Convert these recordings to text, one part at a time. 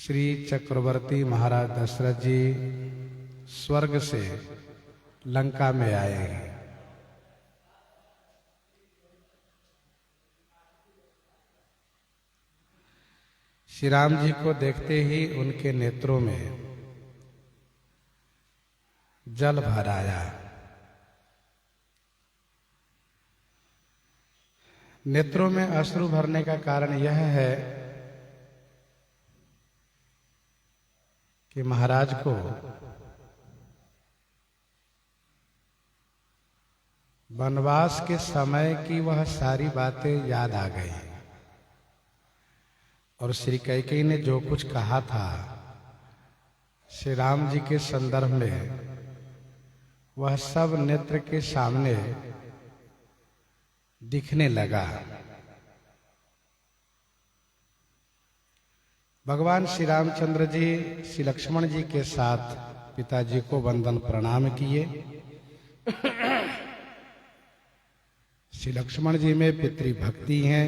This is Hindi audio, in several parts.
श्री चक्रवर्ती महाराज दशरथ जी स्वर्ग से लंका में आए हैं। श्री राम जी को देखते ही उनके नेत्रों में जल भर आया। नेत्रों में अश्रु भरने का कारण यह है कि महाराज को वनवास के समय की वह सारी बातें याद आ गई और श्री कैकेयी ने जो कुछ कहा था श्री राम जी के संदर्भ में वह सब नेत्र के सामने दिखने लगा। भगवान श्री रामचंद्र जी श्री लक्ष्मण जी के साथ पिताजी को वंदन प्रणाम किए। श्री लक्ष्मण जी में पितृभक्ति है।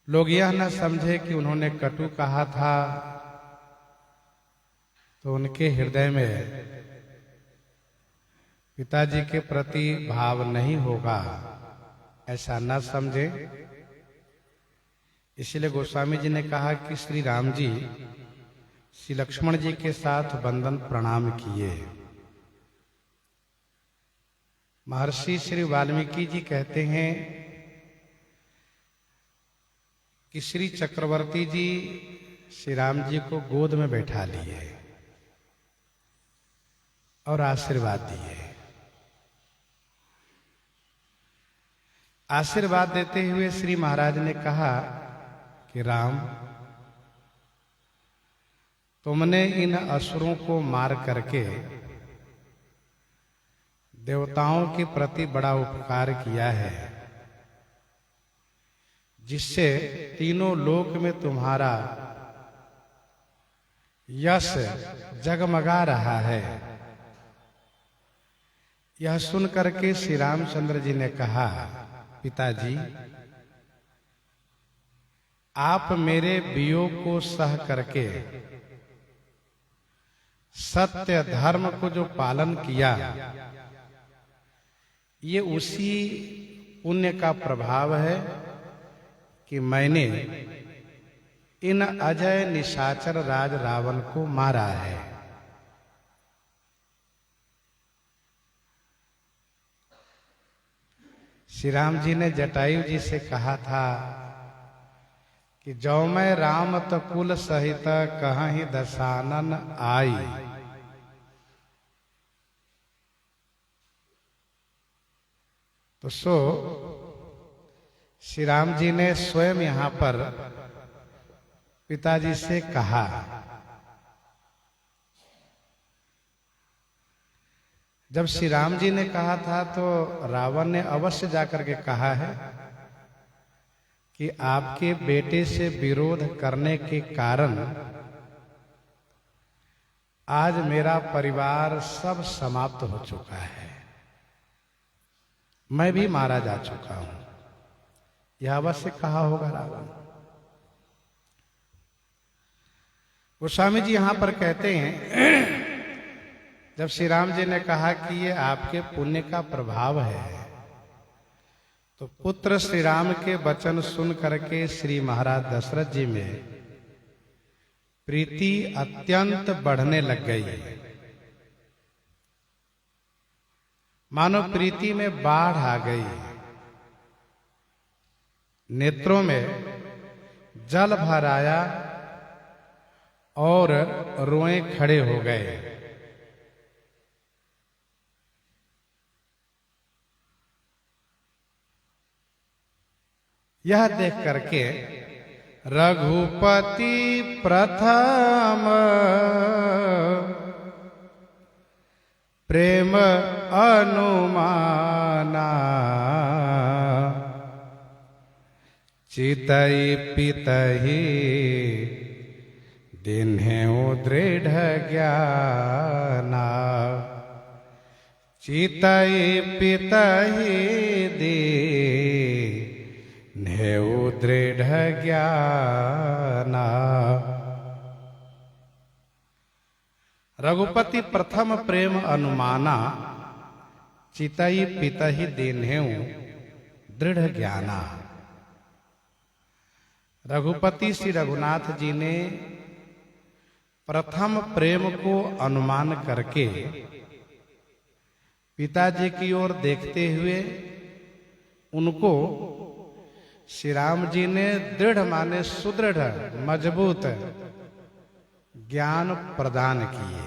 लोग यह न समझे कि उन्होंने कटु कहा था तो उनके हृदय में पिताजी के प्रति भाव नहीं होगा, ऐसा न समझे। इसलिए गोस्वामी जी ने कहा कि श्री राम जी श्री लक्ष्मण जी के साथ वंदन प्रणाम किए। महर्षि श्री वाल्मीकि जी कहते हैं कि श्री चक्रवर्ती जी श्री राम जी को गोद में बैठा लिए और आशीर्वाद दिए। आशीर्वाद देते हुए श्री महाराज ने कहा कि राम, तुमने इन असुरों को मार करके देवताओं के प्रति बड़ा उपकार किया है, जिससे तीनों लोक में तुम्हारा यश जगमगा रहा है। यह सुन करके श्री रामचंद्र जी ने कहा, पिताजी, आप मेरे वियोग को सह करके सत्य धर्म को जो पालन किया, ये उसी पुण्य का प्रभाव है कि मैंने इन अजय निशाचर राज रावण को मारा है। श्री राम जी ने जटायु जी से कहा था कि जो मैं राम तो कुल सहित कहीं दशानन आई। तो श्री राम जी ने स्वयं यहां पर पिताजी से कहा। जब श्री राम जी ने कहा था तो रावण ने अवश्य जाकर के कहा है कि आपके बेटे से विरोध करने के कारण आज मेरा परिवार सब समाप्त हो चुका है, मैं भी मारा जा चुका हूं। यह अवश्य कहा होगा रावण। गोस्वामी जी यहां पर कहते हैं, जब श्री राम जी ने कहा कि ये आपके पुण्य का प्रभाव है, तो पुत्र श्री राम के वचन सुन करके श्री महाराज दशरथ जी में प्रीति अत्यंत बढ़ने लग गई। मानो प्रीति में बाढ़ आ गई। नेत्रों में जल भर आया और रोए खड़े हो गए। यह देख करके रघुपति प्रथम प्रेम अनुमाना चितई पितहि दिन्हेउ दृढ़ ज्ञाना। चितई पितहि है वो दृढ़ ज्ञाना। रघुपति प्रथम प्रेम अनुमाना, चितई पितहि दीन्हेउ दृढ़ ज्ञाना। रघुपति श्री रघुनाथ जी ने प्रथम प्रेम को अनुमान करके पिताजी की ओर देखते हुए उनको श्री राम जी ने दृढ़ माने सुदृढ़ मजबूत ज्ञान प्रदान किए।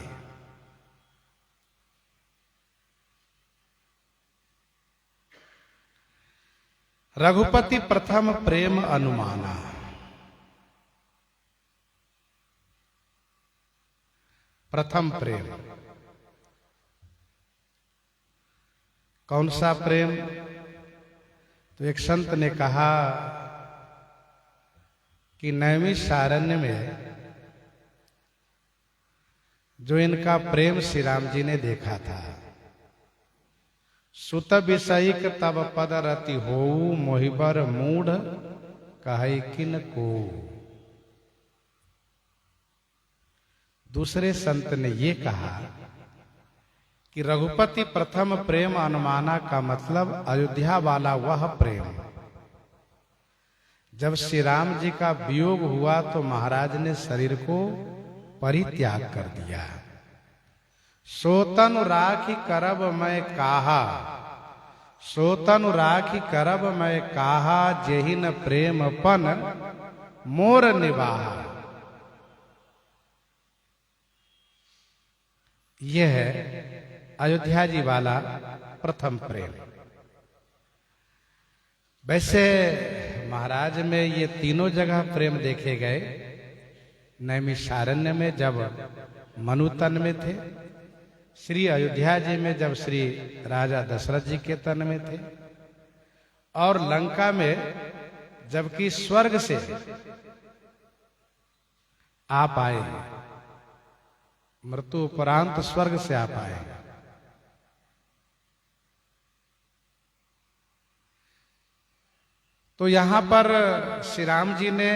रघुपति प्रथम प्रेम अनुमाना। प्रथम प्रेम कौन सा प्रेम? तो एक संत ने कहा कि नैमिषारण्य में जो इनका प्रेम श्री राम जी ने देखा था, सुत विषयिक तब पद रति होऊ मोहिबर मूढ़ कहे किन को। दूसरे संत ने ये कहा कि रघुपति प्रथम प्रेम अनुमाना का मतलब अयोध्या वाला वह प्रेम जब श्री राम जी का वियोग हुआ तो महाराज ने शरीर को परित्याग कर दिया। सोतनु राखी करब मैं काहा, सोतनु राखी करब मैं काहा, जेहिन प्रेम पन मोर निवाहा। यह है अयोध्या जी वाला प्रथम प्रेम। वैसे महाराज में ये तीनों जगह प्रेम देखे गए। नैमिषारण्य में जब मनुतन में थे, श्री अयोध्या जी में जब श्री राजा दशरथ जी के तन में थे, और लंका में जबकि स्वर्ग से आप आए, मृत्यु उपरांत स्वर्ग से आप आए। तो यहां पर श्री राम जी ने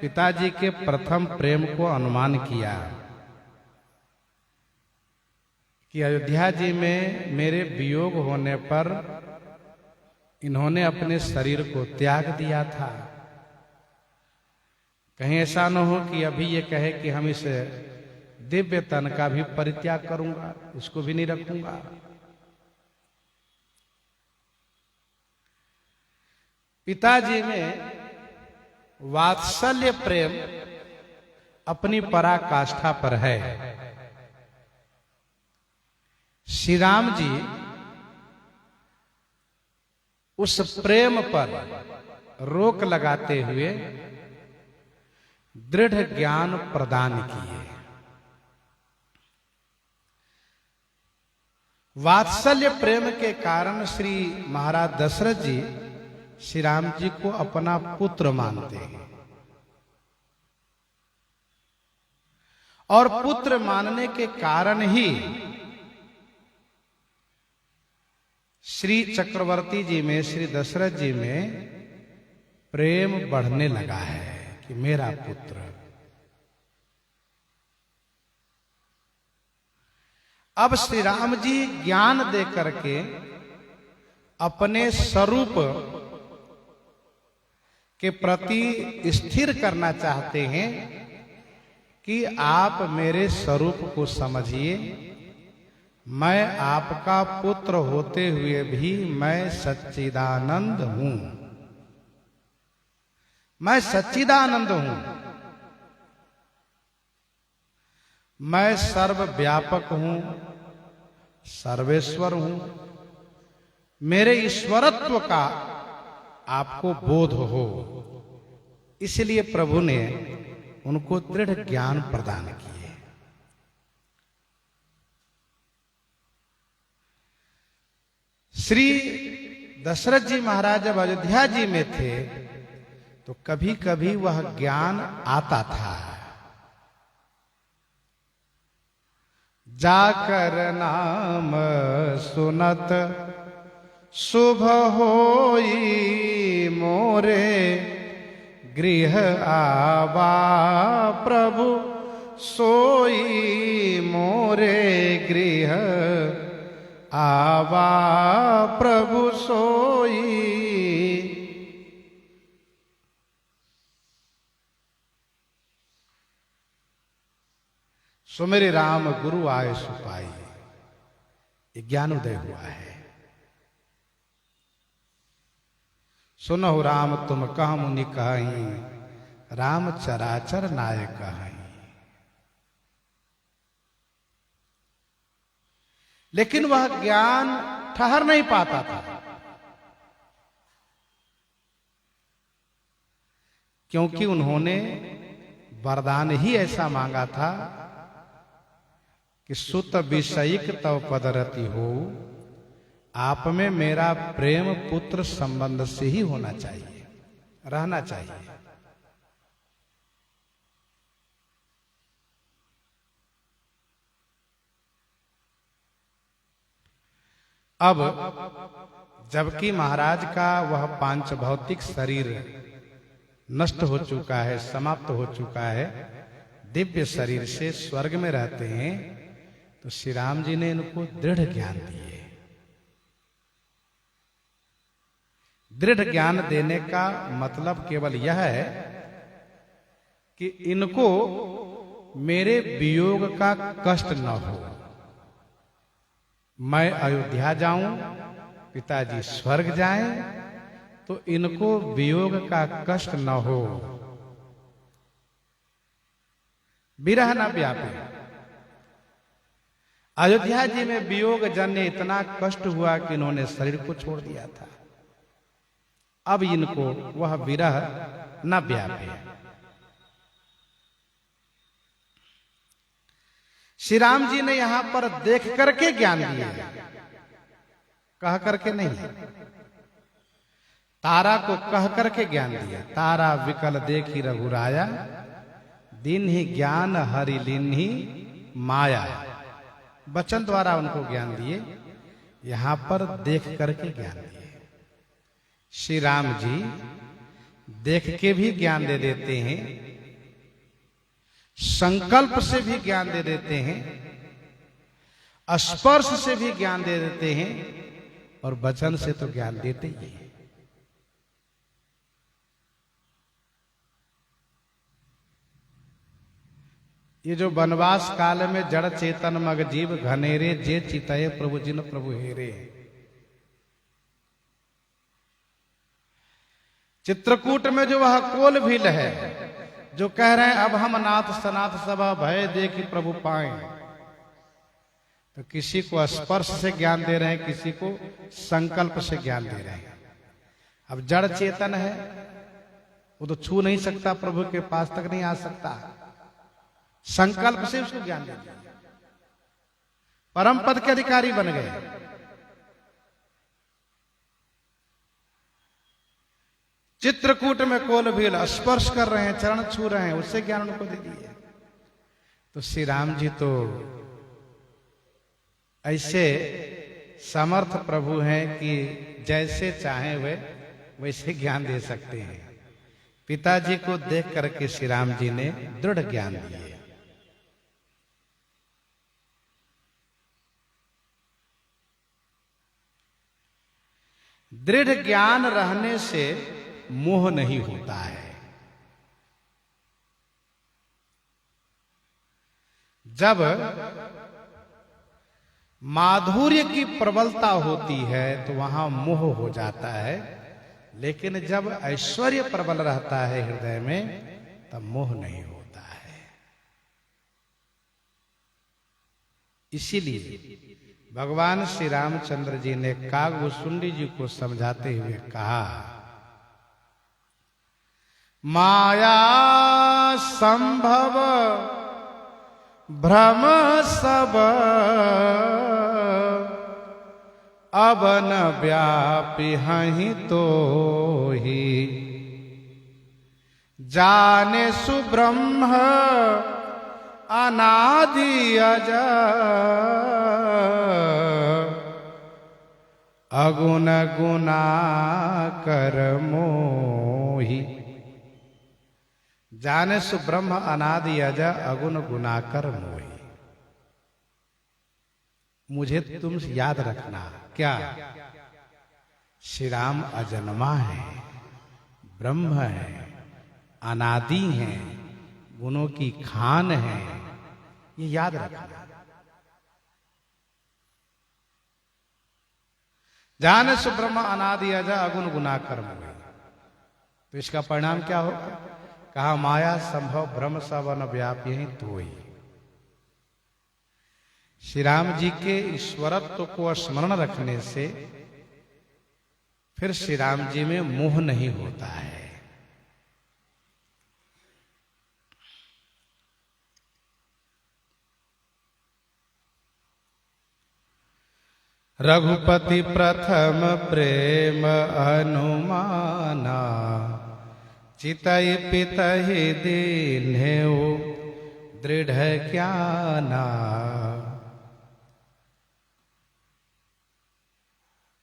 पिताजी के प्रथम प्रेम को अनुमान किया कि अयोध्या जी में मेरे वियोग होने पर इन्होंने अपने शरीर को त्याग दिया था। कहीं ऐसा न हो कि अभी ये कहे कि हम इस दिव्य तन का भी परित्याग करूंगा, उसको भी नहीं रखूंगा। पिताजी में वात्सल्य प्रेम अपनी पराकाष्ठा पर है। श्री राम जी उस प्रेम पर रोक लगाते हुए दृढ़ ज्ञान प्रदान किए। वात्सल्य प्रेम के कारण श्री महाराज दशरथ जी श्री राम जी को अपना पुत्र मानते हैं, और पुत्र मानने के कारण ही श्री चक्रवर्ती जी में, श्री दशरथ जी में प्रेम बढ़ने लगा है कि मेरा पुत्र। अब श्री राम जी ज्ञान दे करके अपने स्वरूप के प्रति स्थिर करना चाहते हैं कि आप मेरे स्वरूप को समझिए। मैं आपका पुत्र होते हुए भी मैं सच्चिदानंद हूं, मैं सच्चिदानंद हूं, मैं सर्वव्यापक हूं, सर्वेश्वर हूं। मेरे ईश्वरत्व का आपको बोध हो, इसलिए प्रभु ने उनको दृढ़ ज्ञान प्रदान किए। श्री दशरथ जी महाराज जब अयोध्या जी में थे तो कभी कभी वह ज्ञान आता था। जाकर नाम सुनत शुभ होई मोरे गृह आवा प्रभु सोई मोरे गृह आवा प्रभु सोई। सो मेरे राम गुरु आए सुपाई, ज्ञानोदय हुआ है। सुनहु राम तुम कह मुनि कहीं, राम चराचर नाय कहीं। लेकिन वह ज्ञान ठहर नहीं पाता था, क्योंकि उन्होंने वरदान ही ऐसा मांगा था कि सुत विषयिक तव पदरति हो, आप में मेरा प्रेम पुत्र संबंध से ही होना चाहिए, रहना चाहिए। अब जबकि महाराज का वह पांच भौतिक शरीर नष्ट हो चुका है, समाप्त हो चुका है, दिव्य शरीर से स्वर्ग में रहते हैं, तो श्री राम जी ने इनको दृढ़ ज्ञान दिए। दृढ़ ज्ञान देने का मतलब केवल यह है कि इनको मेरे वियोग का कष्ट न हो। मैं अयोध्या जाऊं, पिताजी स्वर्ग जाएं, तो इनको वियोग का कष्ट न हो, विरह न व्यापे। अयोध्या जी में वियोग जन्य इतना कष्ट हुआ कि इन्होंने शरीर को छोड़ दिया था। अब इनको वह विरह न व्यापे। श्री राम जी ने यहां पर देख करके ज्ञान दिया, कह करके नहीं। तारा को कह करके ज्ञान दिया। तारा विकल देखी रघुराया, दिन ही ज्ञान हरि लीन्ही माया। वचन द्वारा उनको ज्ञान दिए, यहां पर देख करके ज्ञान दिए। श्री राम जी देख के भी ज्ञान दे देते हैं, संकल्प से भी ज्ञान दे देते हैं, स्पर्श से भी ज्ञान दे देते हैं, और वचन से तो ज्ञान देते ही हैं। ये जो वनवास काल में जड़ चेतन मग जीव घनेरे, जे चितये प्रभु जिन प्रभु हेरे। चित्रकूट में जो वह कोल भील है, जो कह रहे हैं अब हम नाथ सनाथ सभा भय देखी प्रभु पाए, तो किसी को स्पर्श से ज्ञान दे रहे हैं, किसी को संकल्प से ज्ञान दे रहे हैं। अब जड़ चेतन है, वो तो छू नहीं सकता, प्रभु के पास तक नहीं आ सकता, संकल्प से उसको ज्ञान दे दिया, परम पद के अधिकारी बन गए। चित्रकूट में कोल भील स्पर्श कर रहे हैं, चरण छू रहे हैं, उससे ज्ञान उनको दे दिए। तो श्री राम जी तो ऐसे समर्थ प्रभु हैं कि जैसे चाहे वे वैसे ज्ञान दे सकते हैं। पिताजी को देख करके श्री राम जी ने दृढ़ ज्ञान दिए। दृढ़ ज्ञान रहने से मोह नहीं होता है। जब माधुर्य की प्रबलता होती है तो वहां मोह हो जाता है, लेकिन जब ऐश्वर्य प्रबल रहता है हृदय में तब मोह नहीं होता है। इसीलिए भगवान श्री रामचंद्र जी ने कागभूषुंडी जी को समझाते हुए कहा, माया संभव भ्रम सब अब न व्यापी हहीं तो ही, जाने सुब्रह्म अनादि अज अगुण गुना कर मोही। जाने सु ब्रह्म अनादि अज अगुण गुना कर मोही। मुझे तुम याद रखना क्या, श्री राम अजन्मा है, ब्रह्म है, अनादि है, गुणों की खान है, ये याद रखना। जान सु ब्रह्म अनादि अज अगुण गुना कर्म हुए। तो इसका परिणाम क्या होगा? कहा माया संभव ब्रह्म सवन व्याप्य ही तो ही। श्री राम जी के ईश्वरत्व को स्मरण रखने से फिर श्री राम जी में मोह नहीं होता है। रघुपति प्रथम प्रेम अनुमाना, चितई पितहि दीन्हेउ दृढ़ ज्ञाना।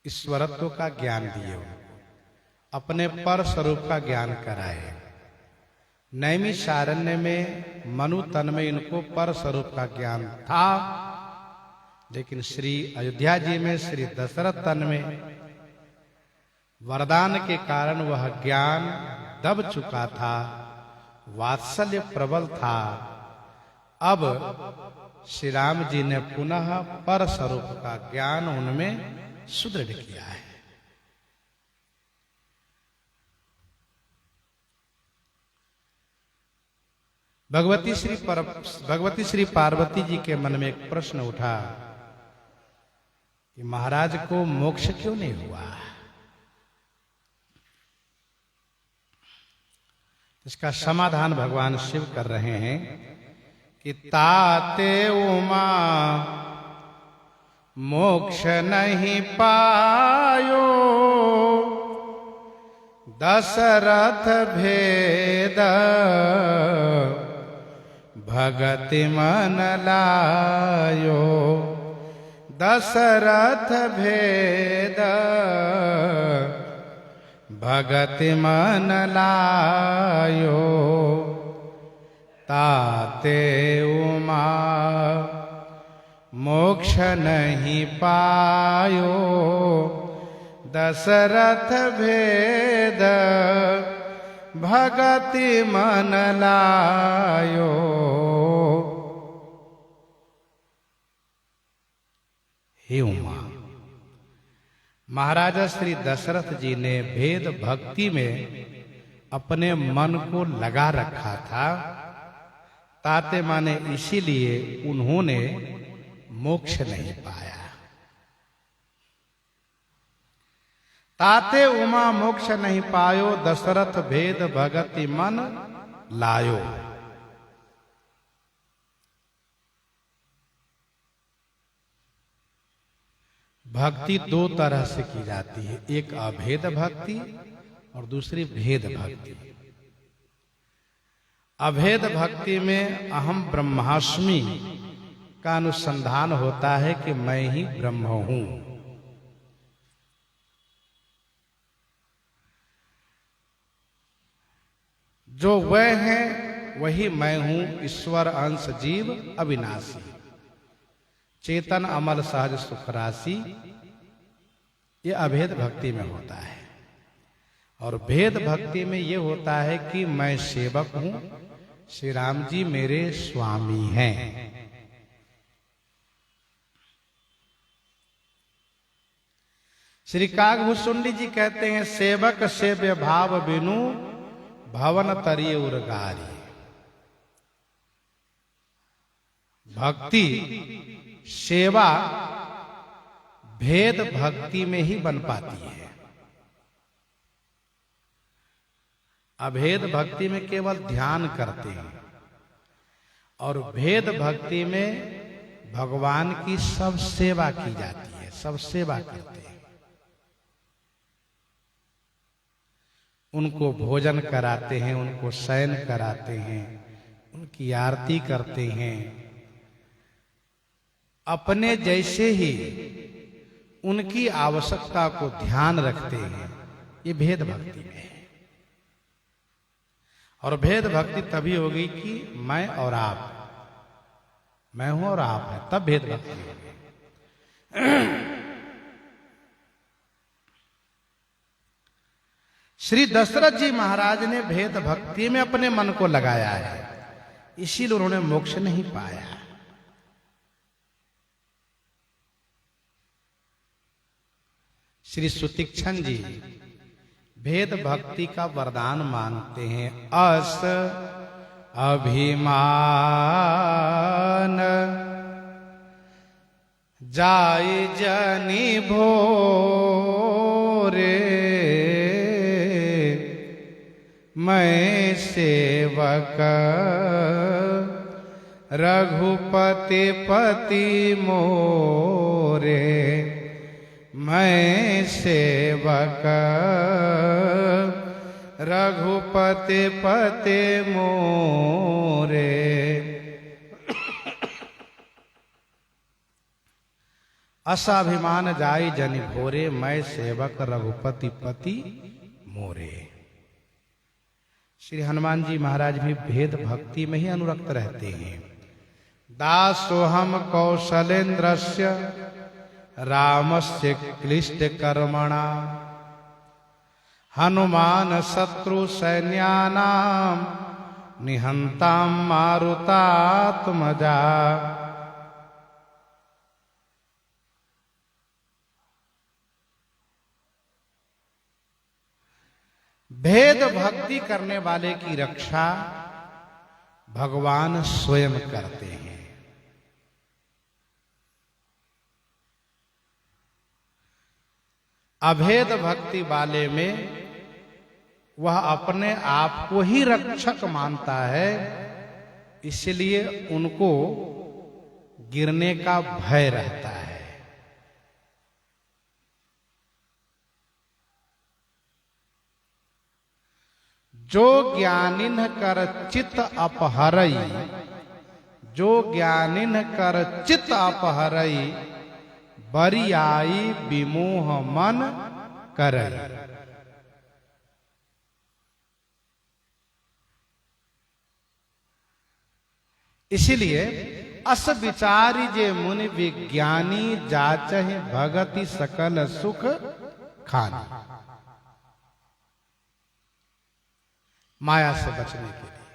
ईश्वरत्व का ज्ञान दिए, अपने पर स्वरूप का ज्ञान कराए। नैमिषारण्य में मनु तन में इनको पर स्वरूप का ज्ञान था, लेकिन श्री अयोध्या जी में श्री दशरथ तन में वरदान के कारण वह ज्ञान दब चुका था, वात्सल्य प्रबल था। अब श्री राम जी ने पुनः पर स्वरूप का ज्ञान उनमें सुदृढ़ किया है। भगवती श्री पार्वती जी के मन में एक प्रश्न उठा कि महाराज को मोक्ष क्यों नहीं हुआ। इसका समाधान भगवान शिव कर रहे हैं कि ताते उमा मोक्ष नहीं पायो, दशरथ भेद भगति मन लायो। दशरथ भेद भगति मन लायो, ताते उमा मोक्ष नहीं पायो। दशरथ भेद भगति मन लायो। हे उमा, महाराजा श्री दशरथ जी ने भेद भक्ति में अपने मन को लगा रखा था। ताते माने इसीलिए उन्होंने मोक्ष नहीं पाया। ताते उमा मोक्ष नहीं पायो, दशरथ भेद भगति मन लायो। भक्ति दो तरह से की जाती है, एक अभेद भक्ति और दूसरी भेद भक्ति। अभेद भक्ति में अहम ब्रह्मास्मि का अनुसंधान होता है कि मैं ही ब्रह्म हूं। जो वह है वही मैं हूं, ईश्वर अंश जीव अविनाशी, चेतन अमल सहज सुख राशि। ये अभेद भक्ति में होता है। और भेद भक्ति में ये होता है कि मैं सेवक हूं, श्री राम जी मेरे स्वामी हैं। श्री कागभूषुंडी जी कहते हैं, सेवक सेव्य भाव बिनु भवन तरिय उर्गारी। भक्ति सेवा भेद भक्ति में ही बन पाती है। अभेद भक्ति में केवल ध्यान करते हैं और भेद भक्ति में भगवान की सब सेवा की जाती है, सब सेवा करते हैं। उनको भोजन कराते हैं, उनको शयन कराते हैं, उनकी आरती करते हैं। अपने जैसे ही उनकी आवश्यकता को ध्यान रखते हैं, ये भेद भक्ति में है। और भेद भक्ति तभी होगी कि मैं और आप, मैं हूं और आप है, तब भेद भक्ति होगी। श्री दशरथ जी महाराज ने भेद भक्ति में अपने मन को लगाया है, इसीलिए उन्होंने मोक्ष नहीं पाया। श्री सुतीक्षण जी भेद भक्ति का वरदान मानते हैं। अस अभिमान जाय जनि भोरे, मैं सेवक रघुपति पति मोरे, मैं सेवक रघुपति पति मोरे। असाभिमान जाय जनि भोरे, मैं सेवक रघुपति पति मोरे। श्री हनुमान जी महाराज भी भेद भक्ति में ही अनुरक्त रहते हैं। दासोहम कौशलेन्द्रस्य रामस्य क्लिष्ट कर्मणा, हनुमान शत्रु सैन्यानां निहंतां मारुतात्मजा। भेद भक्ति करने वाले की रक्षा भगवान स्वयं करते हैं। अभेद भक्ति वाले में वह अपने आप को ही रक्षक मानता है, इसलिए उनको गिरने का भय रहता है। जो ज्ञानिन कर चित अपहरई, जो ज्ञानिन कर चित अपहरई, बरियाई विमोह मन करई। इसीलिए अस विचारी जे मुनि विज्ञानी, जाचहि भगति सकल सुख खानी। माया से बचने के लिए,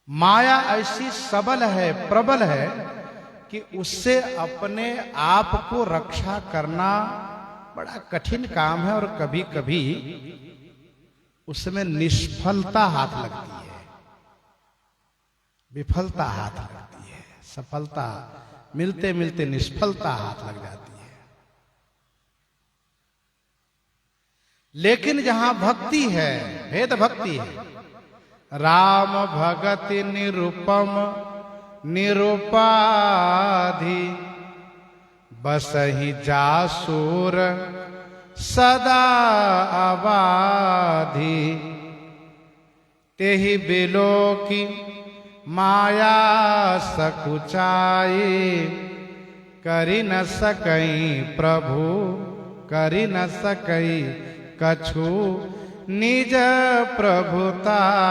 माया ऐसी सबल है, प्रबल है कि उससे अपने आप को रक्षा करना बड़ा कठिन काम है, और कभी कभी उसमें निष्फलता हाथ लगती है, विफलता हाथ लगती है, सफलता मिलते मिलते निष्फलता हाथ लग जाती है। लेकिन जहां भक्ति है, भेद भक्ति है, राम भगति निरुपम निरुपाधि, बसहि जासुर सदा अबाधि। तेहि बिलोकी माया सकुचाई, करि न सकई प्रभु करि न सकई कछु निज प्रभुताई।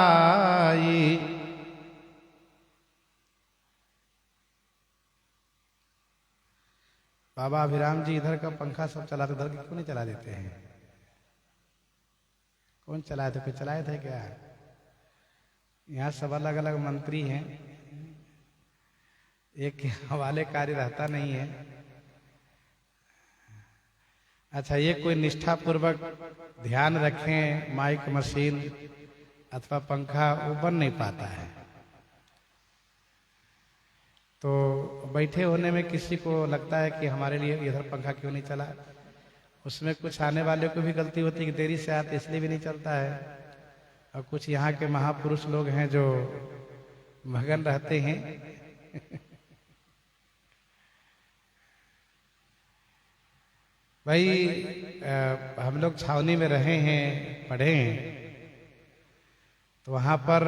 बाबा अभिराम जी इधर का पंखा सब चलाते, उधर क्यों नहीं चला देते हैं? कौन चलाए थे? कोई चलाए थे क्या? यहाँ सब अलग अलग मंत्री हैं, एक के हवाले कार्य रहता नहीं है। अच्छा, ये कोई निष्ठा पूर्वक ध्यान रखें, माइक मशीन अथवा पंखा वो बन नहीं पाता है। तो बैठे होने में किसी को लगता है कि हमारे लिए इधर पंखा क्यों नहीं चला, उसमें कुछ आने वाले को भी गलती होती है कि देरी से आते इसलिए भी नहीं चलता है। और कुछ यहाँ के महापुरुष लोग हैं जो मगन रहते हैं भाई हम लोग छावनी में रहे हैं, पढ़े हैं, तो वहां पर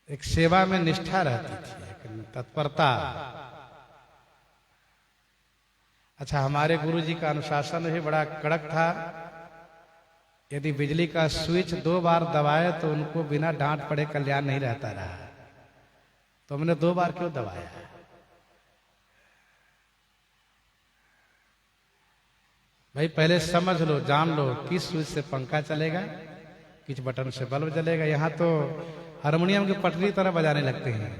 एक सेवा में निष्ठा रहती थी, एक तत्परता। अच्छा, हमारे गुरु जी का अनुशासन भी बड़ा कड़क था। यदि बिजली का स्विच 2 बार दबाए तो उनको बिना डांट पड़े कल्याण नहीं रहता रहा। तो हमने 2 बार क्यों दबाया? भाई पहले समझ लो, जान लो किस स्विच से पंखा चलेगा, किस बटन से बल्ब जलेगा। यहां तो हारमोनियम की पटरी तरह बजाने लगते हैं,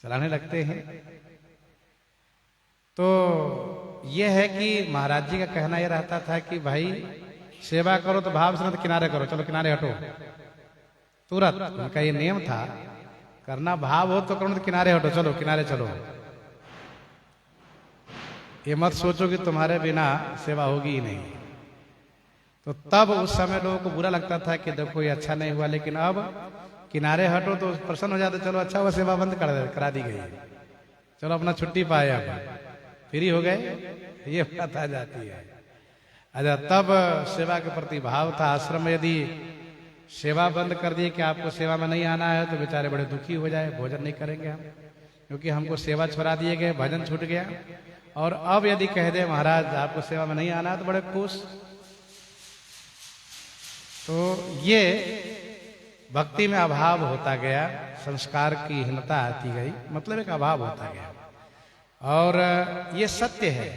चलाने लगते हैं। तो यह है कि महाराज जी का कहना यह रहता था कि भाई सेवा करो तो भाव से, तो किनारे करो, चलो किनारे हटो तुरंत। उनका ये नियम था, करना भाव हो तो करो, तो किनारे हटो, चलो किनारे चलो। ये मत सोचो कि तुम्हारे बिना सेवा होगी ही नहीं। तो तब उस समय लोगों को बुरा लगता था कि देखो ये अच्छा नहीं हुआ, लेकिन अब किनारे हटो तो प्रसन्न हो जाते, चलो अच्छा हुआ सेवा बंद करा दी गई, चलो अपना छुट्टी पाए, अब फ्री हो गए, ये बात आ जाती है। अच्छा, तब सेवा के प्रति भाव था। आश्रम में यदि सेवा बंद कर दिए कि आपको सेवा में नहीं आना है, तो बेचारे बड़े दुखी हो जाए, भोजन नहीं करेंगे हम, क्योंकि हमको सेवा छोड़ा दिए गए, भजन छूट गया। और अब यदि कह दे महाराज आपको सेवा में नहीं आना है, तो बड़े खुश। तो ये भक्ति में अभाव होता गया, संस्कार की हीनता आती गई, मतलब एक अभाव होता गया। और ये सत्य है,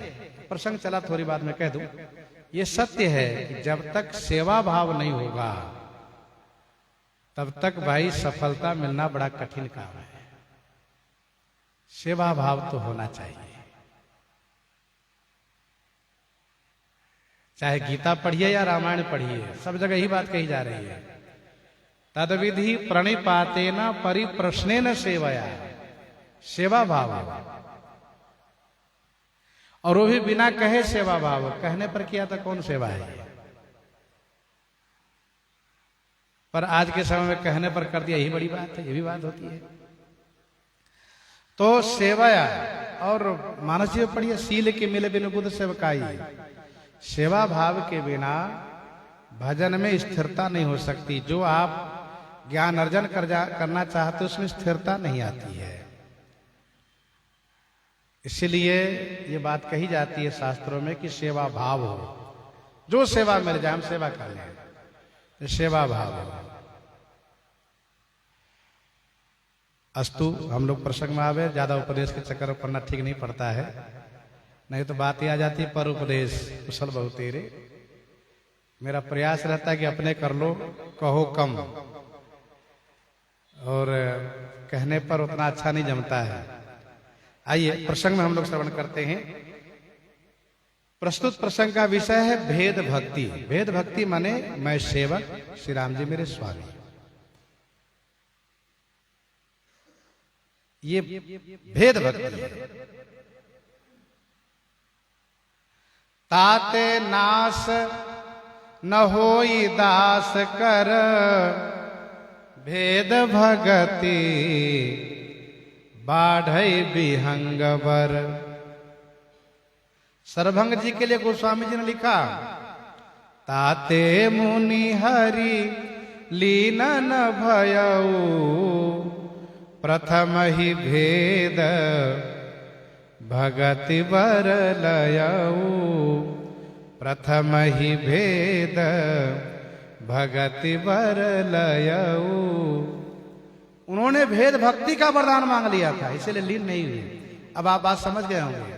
प्रसंग चला थोड़ी बाद में कह दूं, ये सत्य है कि जब तक सेवा भाव नहीं होगा तब तक भाई सफलता मिलना बड़ा कठिन काम है। सेवा भाव तो होना चाहिए। चाहे गीता पढ़िए या रामायण पढ़िए, सब जगह ही बात कही जा रही है। तद्विधि प्रणिपातेन परिप्रश्नेन सेवया, सेवा भाव। और वो भी बिना कहे सेवा भाव, कहने पर किया तो कौन सेवा है? पर आज के समय में कहने पर कर दिया, यही बड़ी बात है, ये भी बात होती है। तो सेवया, और मानस जी पढ़िए, सील के मिले बिन बुध सेवकाई। सेवा भाव के बिना भजन में स्थिरता नहीं हो सकती। जो आप ज्ञान अर्जन करना चाहते उसमें स्थिरता नहीं आती है। इसलिए ये बात कही जाती है शास्त्रों में कि सेवा भाव हो, जो सेवा मिल जाए हम सेवा कर लें, सेवा भाव हो। अस्तु, हम लोग प्रसंग में आवे, ज्यादा उपदेश के चक्कर में पढ़ना ठीक नहीं पड़ता है, नहीं तो बात ही आ जाती है पर उपदेश कुशल बहु तेरे। मेरा प्रयास रहता है कि अपने कर लो, कहो कम, और कहने पर उतना अच्छा नहीं जमता है। आइए प्रसंग में हम लोग श्रवण करते हैं। प्रस्तुत प्रसंग का विषय है भेद भक्ति। भेद भक्ति माने मैं सेवक, श्री राम जी मेरे स्वामी। ये भेद भक्ति है। ताते नास न होई दास कर, भेद भगति बाढ़ई विहंगवर। सरभंग जी के लिए गोस्वामी जी ने लिखा, ताते मुनि हरि लीन न भयऊ, प्रथम ही भेद भगति बर लयऊ। प्रथम ही भेद भगति बर लयऊ। उन्होंने भेद भक्ति का वरदान मांग लिया था, इसलिए लीन नहीं हुए। अब आप बात समझ गए होंगे।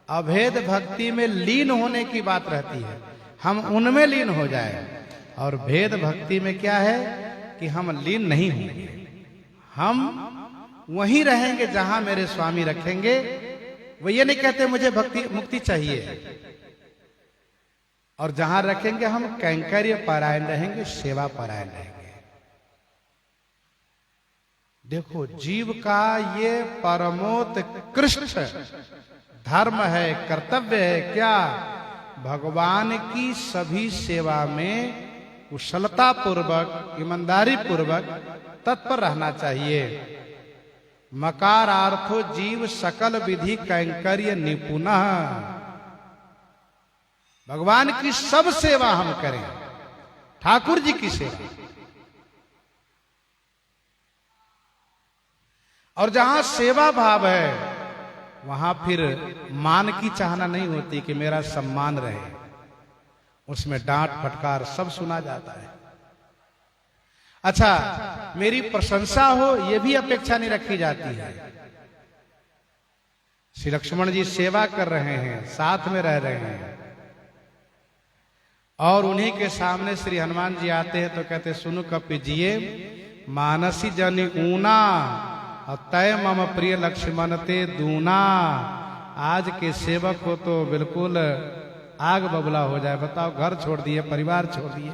अभेद भक्ति में लीन होने की बात रहती है, हम उनमें लीन हो जाए। और भेद भक्ति में क्या है कि हम लीन नहीं होंगे, हम वहीं रहेंगे जहां मेरे स्वामी रखेंगे। वो ये नहीं कहते मुझे भक्ति मुक्ति चाहिए, और जहां रखेंगे हम कैंकर्य परायण रहेंगे, सेवा परायण रहेंगे। देखो, जीव का ये परमोत्कृष्ट धर्म है, कर्तव्य है क्या? भगवान की सभी सेवा में कुशलता पूर्वक, ईमानदारी पूर्वक तत्पर रहना चाहिए। मकारार्थो जीव सकल विधि कैंकर्य निपुण। भगवान की सब सेवा हम करें, ठाकुर जी की सेवा। और जहां सेवा भाव है वहां फिर मान की चाहना नहीं होती कि मेरा सम्मान रहे, उसमें डांट फटकार सब सुना जाता है। अच्छा, मेरी प्रशंसा हो यह भी अपेक्षा नहीं रखी जाती है। श्री लक्ष्मण जी सेवा कर रहे हैं, साथ में रह रहे हैं, और उन्हीं के सामने श्री हनुमान जी आते हैं तो कहते सुनो कपि जिए मानसी जनि ऊना और तय मम प्रिय लक्ष्मण ते दूना। आज के सेवक को तो बिल्कुल आग बबला हो जाए। बताओ, घर छोड़ दिए, परिवार छोड़ दिए,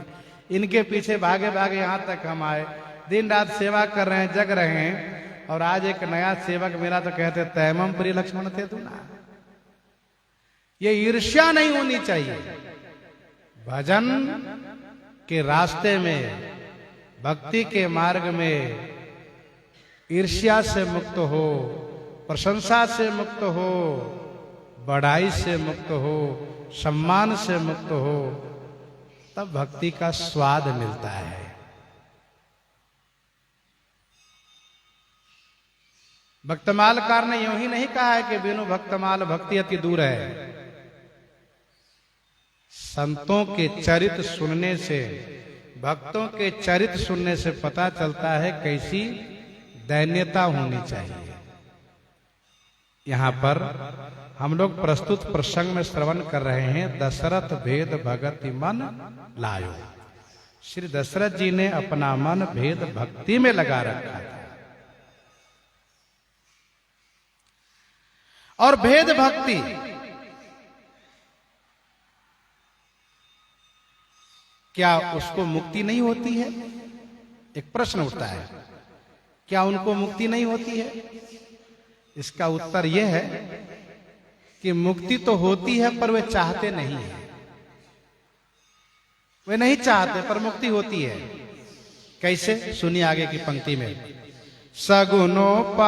इनके पीछे भागे भागे यहाँ तक हम आए, दिन रात सेवा कर रहे हैं, जग रहे हैं, और आज एक नया सेवक मिला तो कहते तैमम प्रिय लक्ष्मण थे दूना। ये ईर्ष्या नहीं होनी चाहिए। भजन के रास्ते में, भक्ति के मार्ग में ईर्ष्या से मुक्त हो, प्रशंसा से मुक्त हो, बड़ाई से मुक्त हो, सम्मान से मुक्त हो, तब भक्ति का स्वाद मिलता है। भक्तमालकार ने यूं ही नहीं कहा है कि बिनु भक्तमाल भक्ति अति दूर है। संतों के चरित्र सुनने से, भक्तों के चरित्र सुनने से पता चलता है कैसी दैन्यता होनी चाहिए। यहां पर हम लोग प्रस्तुत प्रसंग में श्रवण कर रहे हैं दशरथ भेद भगति मन लायो। श्री दशरथ जी ने अपना मन भेद भक्ति में लगा रखा था, और भेद भक्ति क्या उसको मुक्ति नहीं होती है? एक प्रश्न उठता है, क्या उनको मुक्ति नहीं होती है? इसका उत्तर यह है कि मुक्ति तो होती है पर वे चाहते नहीं है। वे नहीं चाहते पर मुक्ति होती है। कैसे? सुनिए आगे की पंक्ति में। सगुनोपासक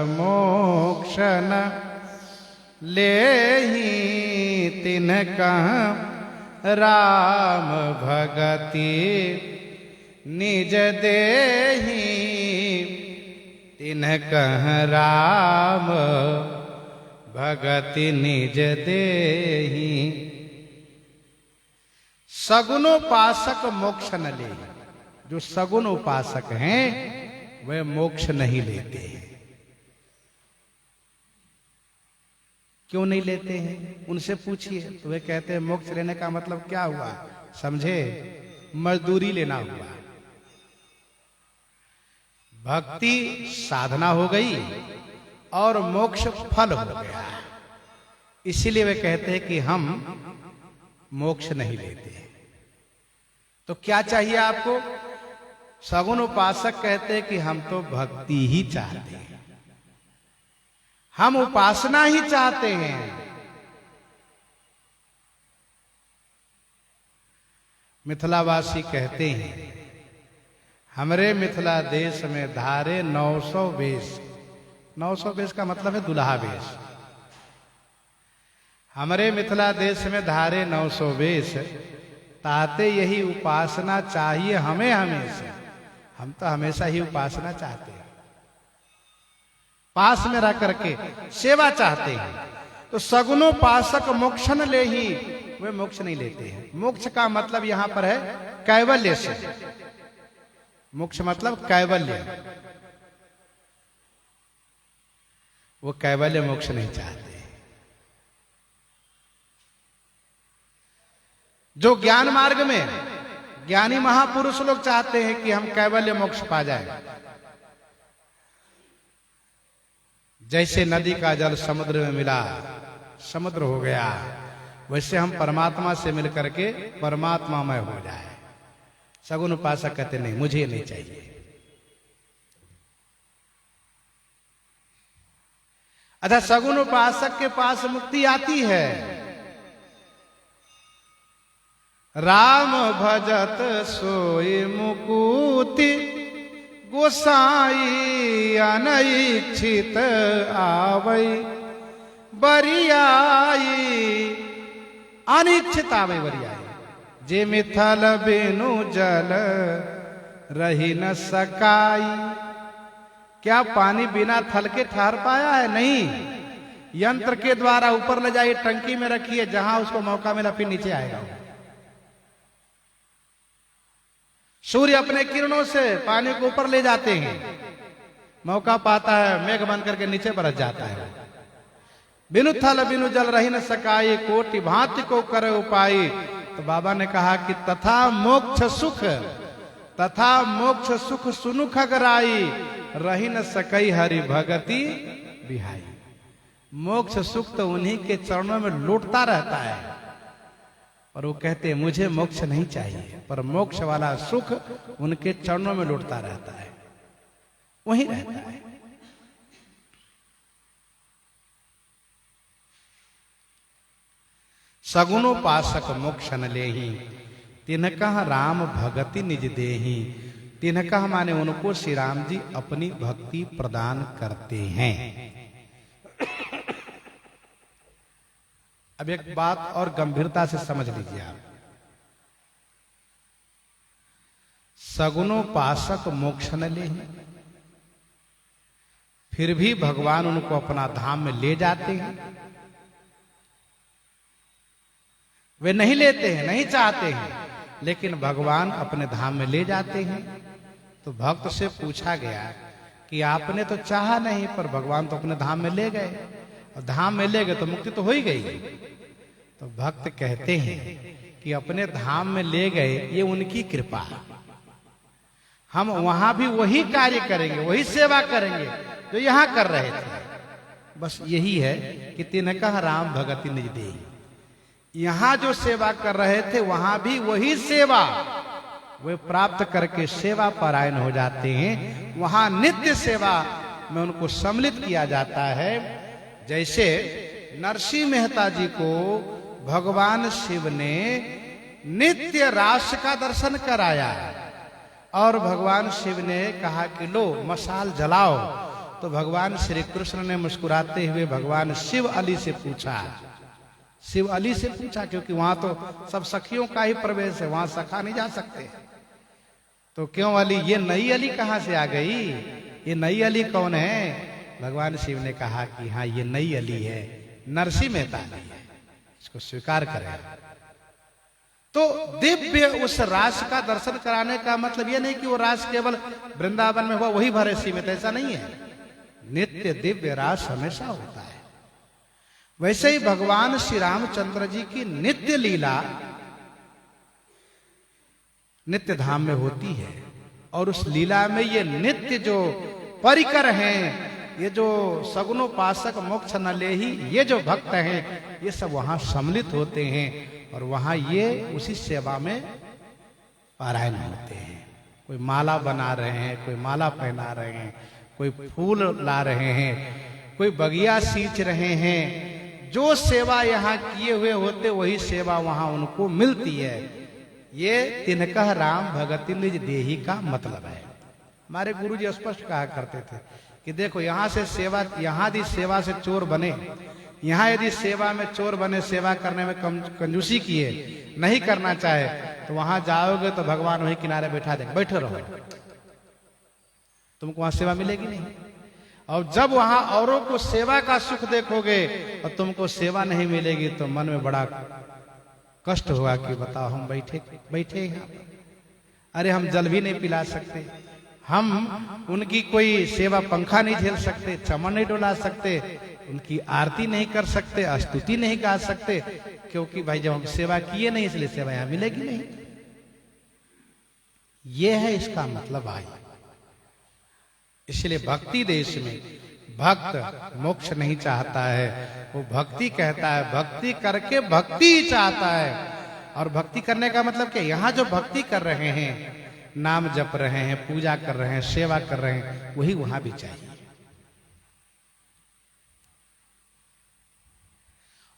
मोक्षन लेहि तिन्ह कह राम भगति निज देहि तिन्ह कह राम भगति निज देहि। सगुनोपासक मोक्ष न ले। जो सगुन उपासक हैं वे मोक्ष नहीं लेते हैं। क्यों नहीं लेते हैं? उनसे पूछिए तो वे कहते हैं मोक्ष लेने का मतलब क्या हुआ? समझे? मजदूरी लेना हुआ। भक्ति साधना हो गई और मोक्ष फल हो गया। इसीलिए वे कहते हैं कि हम मोक्ष नहीं लेते। तो क्या चाहिए आपको? सगुन उपासक कहते हैं कि हम तो भक्ति ही चाहते हैं, हम उपासना ही चाहते हैं। मिथिलावासी कहते हैं हमरे मिथिला देश में धारे 900 वेश। 900 वेश का मतलब है दुल्हा वेश। हमारे मिथिला देश में धारे 900 वेश, ताते यही उपासना चाहिए हमें हमेशा। हम तो हमेशा ही उपासना चाहते हैं, पास में रह करके सेवा चाहते हैं। तो सगुनोपासक मोक्ष न ले ही, वे मोक्ष नहीं लेते हैं। मोक्ष का मतलब यहां पर है कैवल्य से। मोक्ष मतलब कैवल्य। वो कैवल्य मोक्ष नहीं चाहते। जो ज्ञान मार्ग में ज्ञानी महापुरुष लोग चाहते हैं कि हम कैवल्य मोक्ष पा जाए। जैसे नदी का जल समुद्र में मिला, समुद्र हो गया, वैसे हम परमात्मा से मिलकर के परमात्मामय हो जाए। सगुन उपासक कहते नहीं, मुझे नहीं चाहिए। अच्छा, सगुन उपासक के पास मुक्ति आती है। राम भजत सोई मुकुति गोसाई अनैक्षित आवै बरियाई। अनिच्छित आवै बरियाई। जे मिथल बिनु जल रही न सकाई, क्या पानी बिना थल के ठहर पाया है? नहीं, यंत्र के द्वारा ऊपर ले जाइए, टंकी में रखिए, जहां उसको मौका मिला फिर नीचे आएगा। सूर्य अपने किरणों से पानी को ऊपर ले जाते हैं, मौका पाता है मेघ बन करके नीचे बरस जाता है। बिनु थल बिनु जल रही न सकाई, कोटि भांति को करे उपाय। तो बाबा ने कहा कि तथा मोक्ष सुख सुनु खगराई, रही न सकई हरि भगति बिहाई। मोक्ष सुख तो उन्हीं के चरणों में लौटता रहता है, और वो कहते हैं मुझे मोक्ष नहीं चाहिए, पर मोक्ष वाला सुख उनके चरणों में लौटता रहता है, वहीं रहता है। सगुनोपासक मोक्ष न लेही, तिनकह राम भगति निज देही। तिनकह माने उनको श्री राम जी अपनी भक्ति प्रदान करते हैं। अब एक बात और गंभीरता से समझ लीजिए आप। सगुनोपासक मोक्ष न लेही, फिर भी भगवान उनको अपना धाम में ले जाते हैं। वे नहीं लेते हैं, नहीं चाहते हैं, लेकिन भगवान अपने धाम में ले जाते हैं। तो भक्त से पूछा गया कि आपने तो चाहा नहीं, पर भगवान तो अपने धाम में ले गए, और धाम में ले गए तो मुक्ति तो हो ही गई। तो भक्त कहते हैं कि अपने धाम में ले गए, ये उनकी कृपा, हम वहां भी वही कार्य करेंगे, वही सेवा करेंगे जो यहां कर रहे थे। बस यही है कि तिनकह राम भगति निज देही। यहां जो सेवा कर रहे थे वहां भी वही सेवा वे प्राप्त करके सेवा परायण हो जाते हैं। वहां नित्य सेवा में उनको सम्मिलित किया जाता है। जैसे नरसिंह मेहता जी को भगवान शिव ने नित्य रास का दर्शन कराया, और भगवान शिव ने कहा कि लो मशाल जलाओ। तो भगवान श्री कृष्ण ने मुस्कुराते हुए भगवान शिव अली से पूछा, क्योंकि वहां तो सब सखियों का ही प्रवेश है, वहां सखा नहीं जा सकते। तो क्यों अली, ये नई अली कहां से आ गई? ये नई अली कौन है? भगवान शिव ने कहा कि हाँ, ये नई अली है, नरसिंह मेहता अली है, इसको स्वीकार करें। तो दिव्य उस रास का दर्शन कराने का मतलब ये नहीं कि वो रास केवल वृंदावन में हुआ वही भरे सीमित, ऐसा नहीं है। नित्य दिव्य रास हमेशा होता है। वैसे ही भगवान श्री रामचंद्र जी की नित्य लीला नित्य धाम में होती है, और उस लीला में ये नित्य जो परिकर हैं, ये जो सगुनोपासक मोक्ष न लेही, ये जो भक्त हैं, ये सब वहां सम्मिलित होते हैं, और वहां ये उसी सेवा में पारायण होते हैं। कोई माला बना रहे हैं, कोई माला पहना रहे हैं, कोई फूल ला रहे हैं, कोई बगिया सींच रहे हैं। जो सेवा यहाँ किए हुए होते वही सेवा वहां उनको मिलती है। ये तिनकह राम भगति निज देही का मतलब है। हमारे गुरु जी स्पष्ट कहा करते थे कि देखो यहाँ से सेवा, यहाँ यदि सेवा से चोर बने, यहाँ यदि सेवा में चोर बने, सेवा करने में कंजूसी किए, नहीं करना चाहे, तो वहां जाओगे तो भगवान वही किनारे बैठा देंगे, बैठे रहो, तुमको वहां सेवा मिलेगी नहीं। और जब वहां औरों को सेवा का सुख देखोगे और तुमको सेवा नहीं मिलेगी, तो मन में बड़ा कष्ट होगा कि बताओ हम बैठे यहाँ, अरे हम जल भी नहीं पिला सकते, हम उनकी कोई सेवा पंखा नहीं झेल सकते, चमन नहीं डोला सकते, उनकी आरती नहीं कर सकते, स्तुति नहीं गा सकते, क्योंकि भाई जब हम सेवा किए नहीं इसलिए सेवा यहां मिलेगी नहीं। यह है इसका मतलब भाई। इसलिए भक्ति देश में भक्त मोक्ष नहीं चाहता है, वो भक्ति कहता है, भक्ति करके भक्ति ही चाहता है। और भक्ति करने का मतलब क्या? यहां जो भक्ति कर रहे हैं, नाम जप रहे हैं, पूजा कर रहे हैं, सेवा कर रहे हैं, वही वहां भी चाहिए।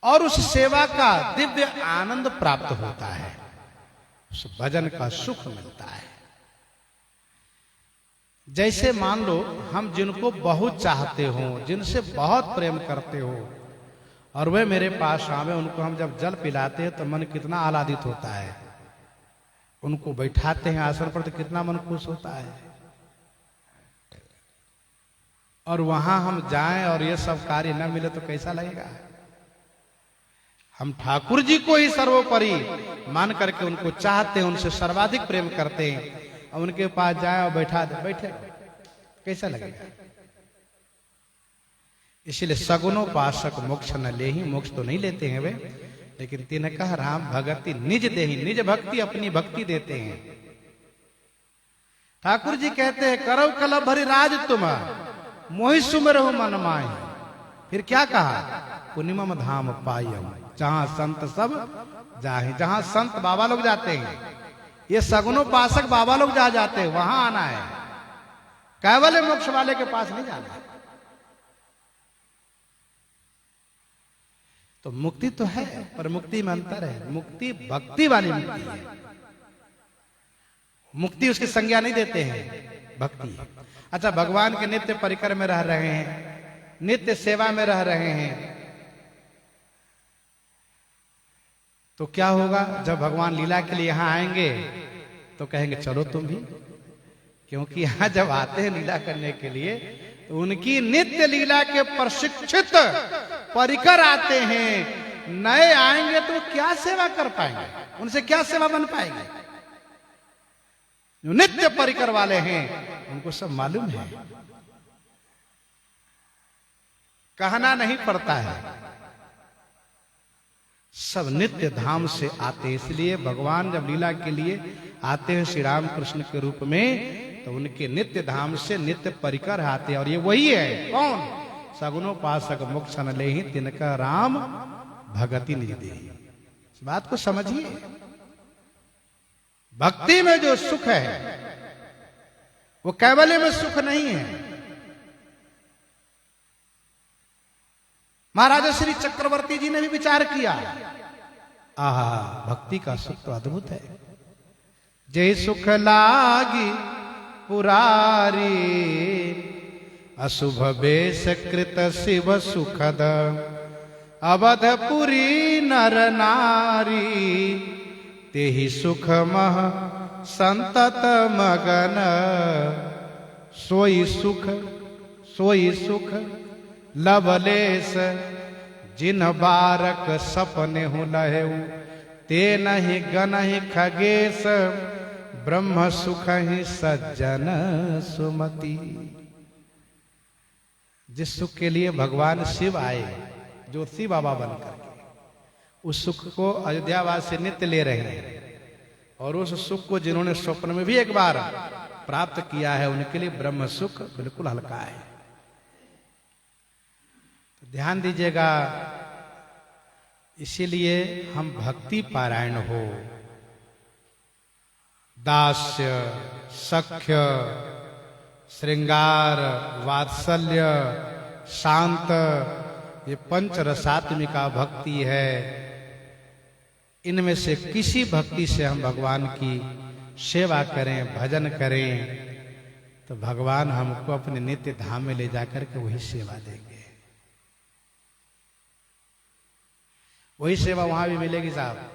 और उस सेवा का दिव्य आनंद प्राप्त होता है, उस भजन का सुख मिलता है। जैसे मान लो हम जिनको बहुत चाहते हो, जिनसे बहुत प्रेम करते हो, और वे मेरे पास आवे, उनको हम जब जल पिलाते हैं तो मन कितना आह्लादित होता है। उनको बैठाते हैं आसन पर तो कितना मन खुश होता है। और वहां हम जाएं और ये सब कार्य न मिले तो कैसा लगेगा। हम ठाकुर जी को ही सर्वोपरि मान करके उनको चाहते हैं, उनसे सर्वाधिक प्रेम करते हैं, और उनके पास जाए और बैठा दे, बैठे कैसा लगेगा। इसलिए सगुनोपासक मोक्ष न ले ही, मोक्ष तो नहीं लेते हैं वे, लेकिन तीन कह राम भगति निज देहि, निज भक्ति अपनी भक्ति देते हैं। ठाकुर जी कहते हैं करव कल भरी राज तुम मोहि सुमरहु मन माहि। फिर क्या कहा, पुनिमम धाम पायम जहां संत सब जाहि। जहां संत बाबा लोग जाते हैं, ये सगुनोपासक बाबा लोग जहां जाते हैं वहां आना है, कैवल्य मोक्ष वाले के पास नहीं जाना है। तो मुक्ति तो है, पर मुक्ति में अंतर है। मुक्ति भक्ति वाली मुक्ति है, मुक्ति उसकी संज्ञा नहीं देते हैं, भक्ति है। अच्छा, भगवान के नित्य परिकर में रह रहे हैं, नित्य सेवा में रह रहे हैं, तो क्या होगा जब भगवान लीला के लिए यहां आएंगे तो कहेंगे चलो तुम भी, क्योंकि यहां जब आते हैं लीला करने के लिए तो उनकी नित्य लीला के प्रशिक्षित परिकर आते हैं। नए आएंगे तो क्या सेवा कर पाएंगे, उनसे क्या सेवा बन पाएगी। जो नित्य परिकर वाले हैं उनको सब मालूम है, कहना नहीं पड़ता है, सब नित्य धाम से आते। इसलिए भगवान जब लीला के लिए आते हैं श्री राम कृष्ण के रूप में, तो उनके नित्य धाम से नित्य परिकर आते हैं। और ये वही है, कौन, सगुनोपासक मोक्ष न लेहि तिनका राम भगति निज देहि। इस बात को समझिए, भक्ति में जो सुख है वो कैवल्य में सुख नहीं है। महाराजा श्री चक्रवर्ती जी ने भी विचार किया, आहा भक्ति का सुख तो अद्भुत है। जय सुख लागी पुरारी अशुभ बेश कृत शिव सुखद अवधपुरी नर नारी तेहि सुख मह संतत मगन सोई सुख लवलेश जिन बारक सपने हूँ लहेऊ ते नहीं गनहि खगेश ब्रह्म सुख ही सज्जन सुमति। जिस सुख के लिए भगवान शिव आए, ज्योति बाबा बनकर के, उस सुख को अयोध्यावासी नित्य ले रहे हैं, और उस सुख को जिन्होंने स्वप्न में भी एक बार प्राप्त किया है उनके लिए ब्रह्म सुख बिल्कुल हल्का है। तो ध्यान दीजिएगा, इसीलिए हम भक्ति पारायण हो, दास्य सख्य श्रृंगार वात्सल्य शांत, ये पंच रसात्मिका भक्ति है। इनमें से किसी भक्ति से हम भगवान की सेवा करें, भजन करें, तो भगवान हमको अपने नित्य धाम में ले जाकर के वही सेवा देंगे। वही सेवा वहां भी मिलेगी साहब।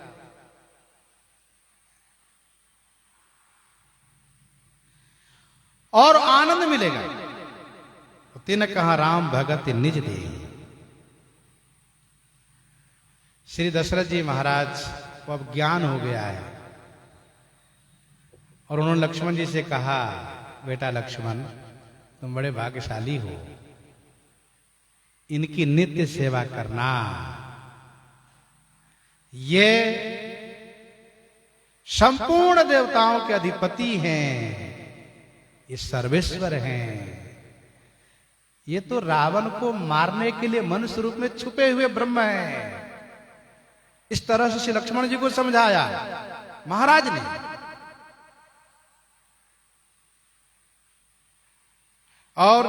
और आनंद मिलेगा। तीन कहा राम भगत निज दे। श्री दशरथ जी महाराज को अब ज्ञान हो गया है, और उन्होंने लक्ष्मण जी से कहा, बेटा लक्ष्मण तुम बड़े भाग्यशाली हो, इनकी नित्य सेवा करना। ये संपूर्ण देवताओं के अधिपति हैं, ये सर्वेश्वर हैं। ये तो रावण को मारने के लिए मनुष्य रूप में छुपे हुए ब्रह्म हैं। इस तरह से श्री लक्ष्मण जी को समझाया महाराज ने। और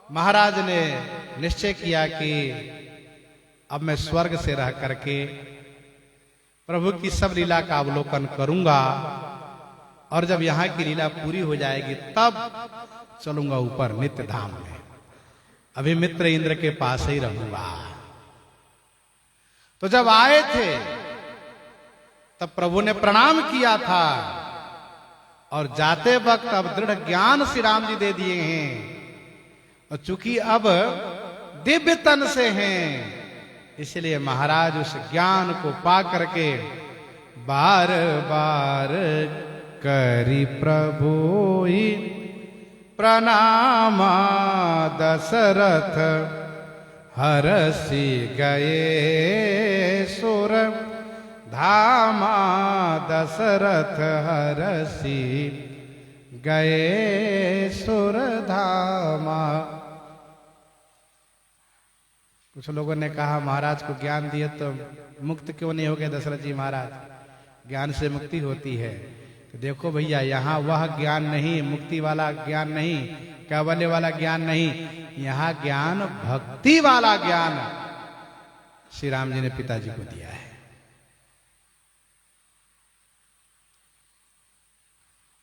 महाराज ने निश्चय किया कि अब मैं स्वर्ग से रह करके प्रभु की सब लीला का अवलोकन करूंगा, और जब यहां की लीला पूरी हो जाएगी तब चलूंगा ऊपर नित्य धाम में। अभी मित्र इंद्र के पास ही रहूंगा। तो जब आए थे तब प्रभु ने प्रणाम किया था, और जाते वक्त अब दृढ़ ज्ञान श्री राम जी दे दिए हैं। और चूंकि अब दिव्य तन से हैं, इसलिए महाराज उस ज्ञान को पा करके बार बार करी प्रभु ही प्रणाम दशरथ हरसि गए सुर धामा दशरथ हरसि गए सुर धामा। कुछ लोगों ने कहा महाराज को ज्ञान दिए तो मुक्त क्यों नहीं हो गए दशरथ जी महाराज, ज्ञान से मुक्ति होती है। तो देखो भैया, यहाँ वह ज्ञान नहीं, मुक्ति वाला ज्ञान नहीं, कैवल्य वाला ज्ञान नहीं, यहाँ ज्ञान भक्ति वाला ज्ञान श्री राम जी ने पिताजी को दिया है।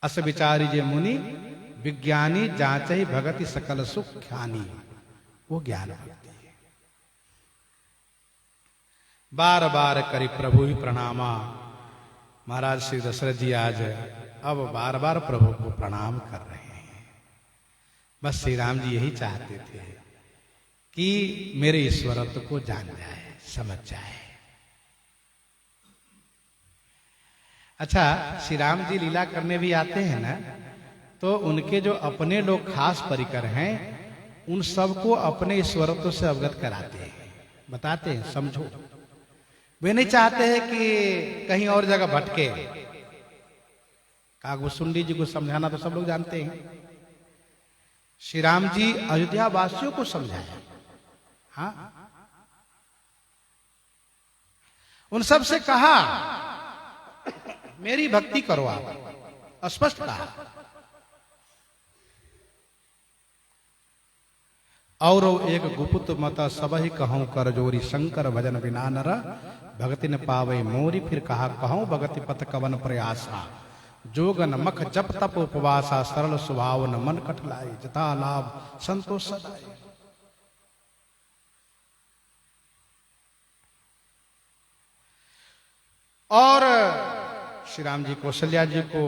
अस विचारी जे मुनि विज्ञानी जांचहि भगति सकल सुख ख्यानी, वो ज्ञान भक्ति है। बार बार करी प्रभु ही प्रणामा। महाराज श्री दशरथ जी आज अब बार बार प्रभु को प्रणाम कर रहे हैं। बस श्री राम जी यही चाहते थे कि मेरे ईश्वरत्व को जान जाए, समझ जाए। अच्छा, श्री राम जी लीला करने भी आते हैं ना, तो उनके जो अपने लोग खास परिकर हैं उन सबको अपने ईश्वरत्व से अवगत कराते हैं, बताते हैं, समझो। वे नहीं चाहते हैं कि कहीं और जगह भटके। कागभूषुंडी जी को समझाना तो सब लोग जानते हैं। श्री राम जी अयोध्या वासियों को समझाया। हाँ, उन सब से कहा मेरी भक्ति करो आप, स्पष्ट कहा। और एक गुप्त मत सबहि कहूं कर जोरी, शंकर भजन बिना नर भगति न पावे मोरी। फिर कहा कहूं भगति पथ कवन प्रयासा, जोगन मख जप तप उपवासा, सरल स्वभाव न मन कठलाई, जता लाभ संतोष सदाई। और श्री राम जी कौशल्या जी को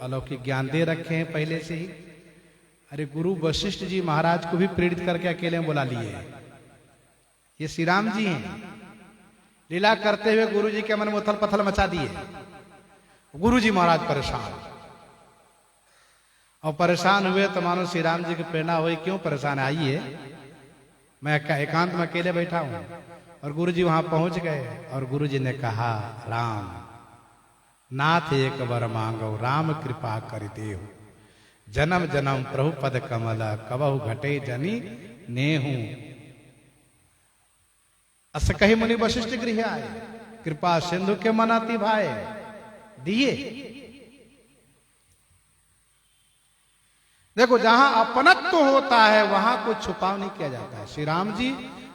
अलौकिक ज्ञान दे रखे हैं पहले से ही। अरे गुरु वशिष्ठ जी महाराज को भी प्रेरित करके अकेले में बुला लिए। ये श्री राम जी हैं, लीला करते हुए गुरु जी के मन में उथल पथल मचा दिए। गुरु जी महाराज परेशान, और परेशान हुए तो मानो श्री राम जी की प्रेरणा हुई, क्यों परेशान, आइए, मैं एकांत में अकेले बैठा हूं। और गुरु जी वहां पहुंच गए और गुरु जी ने कहा राम नाथ एक वर मांगो, राम कृपा कर देहु, जन्म जन्म प्रभु पद कमल, कबहु घटे जनी नेहू। अस कही मुनि वशिष्ठ गृह आए, कृपा सिंधु के मनाती भाई दिए। देखो, जहां अपनत्व होता है वहां कुछ छुपाव नहीं किया जाता है। श्री राम जी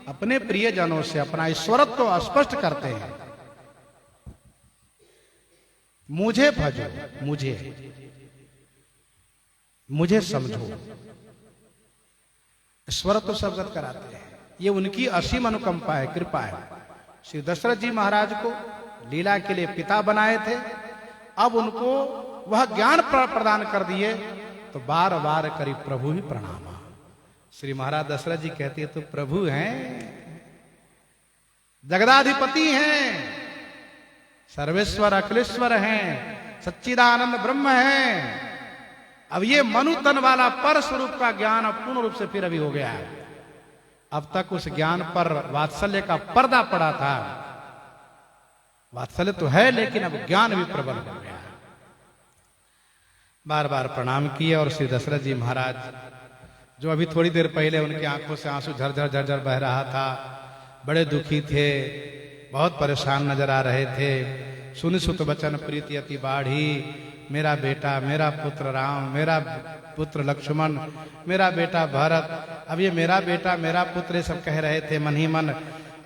अपने प्रियजनों से अपना ईश्वरत्व स्पष्ट करते हैं। मुझे भजो, मुझे समझो, ईश्वरत्व से अवगत कराते हैं। ये उनकी असीम अनुकंपा है, कृपा है। श्री दशरथ जी महाराज को लीला के लिए पिता बनाए थे, अब उनको वह ज्ञान प्रदान कर दिए, तो बार बार करी प्रभु ही प्रणाम। श्री महाराज दशरथ जी कहते हैं तो प्रभु हैं, जगदाधिपति हैं, सर्वेश्वर अखिलेश्वर हैं, सच्चिदानंद ब्रह्म हैं। अब ये मनु तन वाला पर स्वरूप का ज्ञान अब पूर्ण रूप से फिर अभी हो गया है। अब तक उस ज्ञान पर वात्सल्य का पर्दा पड़ा था। वात्सल्य तो है लेकिन अब ज्ञान भी प्रबल हो गया है। बार बार प्रणाम किए और श्री दशरथ जी महाराज, जो अभी थोड़ी देर पहले उनकी आंखों से आंसू झरझर झरझर बह रहा था, बड़े दुखी थे, बहुत परेशान नजर आ रहे थे। सुनि सुत बचन प्रीति अति बाढ़ी, मेरा बेटा, मेरा पुत्र राम, मेरा पुत्र लक्ष्मण, मेरा बेटा भरत। अब ये मेरा बेटा, मेरा पुत्र सब कह रहे थे मन ही मन,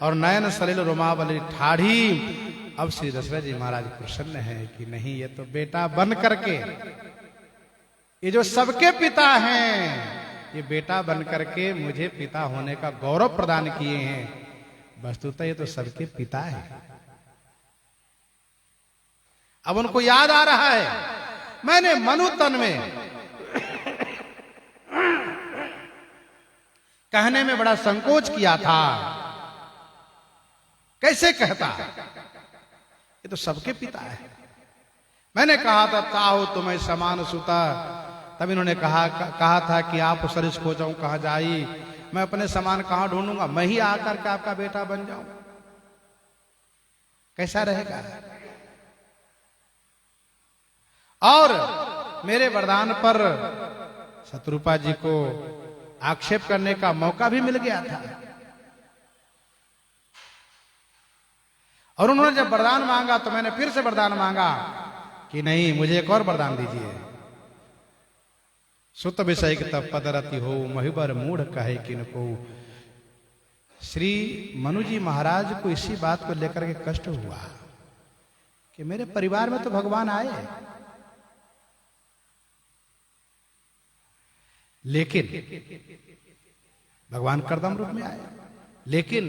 और नयन सलिल रोमावली ठाढ़ी। अब श्री दशरथ जी महाराज प्रसन्न है कि नहीं, ये तो बेटा बन करके, ये जो सबके पिता हैं, ये बेटा बन करके मुझे पिता होने का गौरव प्रदान किए हैं। वस्तुतः ये तो सबके पिता है। अब उनको याद आ रहा है, मैंने मनु तन में कहने में बड़ा संकोच किया था। कैसे कहता, ये तो सबके पिता है। मैंने कहा था चाहो तुम्हें समान सुता, तब इन्होंने कहा था कि आप सरिस खो जाऊं कहां जाई, मैं अपने समान कहां ढूंढूंगा, मैं ही आकर के आपका बेटा बन जाऊं। कैसा रहेगा? और मेरे वरदान पर शत्रुपा जी को आक्षेप करने का मौका भी मिल गया था। और उन्होंने जब वरदान मांगा तो मैंने फिर से वरदान मांगा कि नहीं, मुझे एक और वरदान दीजिए। सुत विषय तब पदरति हो, महिबर मूढ़ कहे किनको। श्री मनु जी महाराज को इसी बात को लेकर के कष्ट हुआ कि मेरे परिवार में तो भगवान आए, लेकिन भगवान कर्दम रूप में आए, लेकिन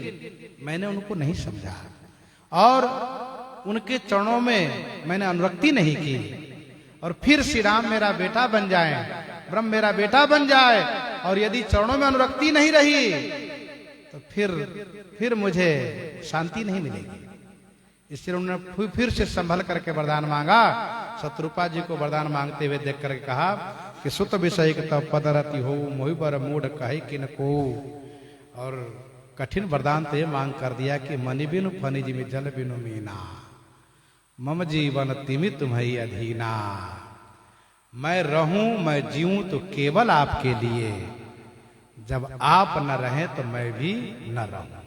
मैंने उनको नहीं समझा और उनके चरणों में मैंने अनुरक्ति नहीं की। और फिर श्री राम मेरा बेटा बन जाए, ब्रह्म मेरा बेटा बन जाए, और यदि चरणों में अनुरक्ति नहीं रही तो फिर मुझे शांति नहीं मिलेगी। इसलिए उन्होंने फिर से संभल करके वरदान मांगा। शत्रुपा जी को वरदान मांगते हुए देख करके कहा कि सुत विषय तब पदरति हो, मोहिबर मूढ़ कहे किनको। और कठिन वरदान तो ये मांग कर दिया कि मनि बिनु फनिज में जल बिनु मीना, मम जीवन तिमि तुम्हें अधीना। मैं रहूं मैं जीऊं तो केवल आपके लिए, जब आप न रहें तो मैं भी न रहूं।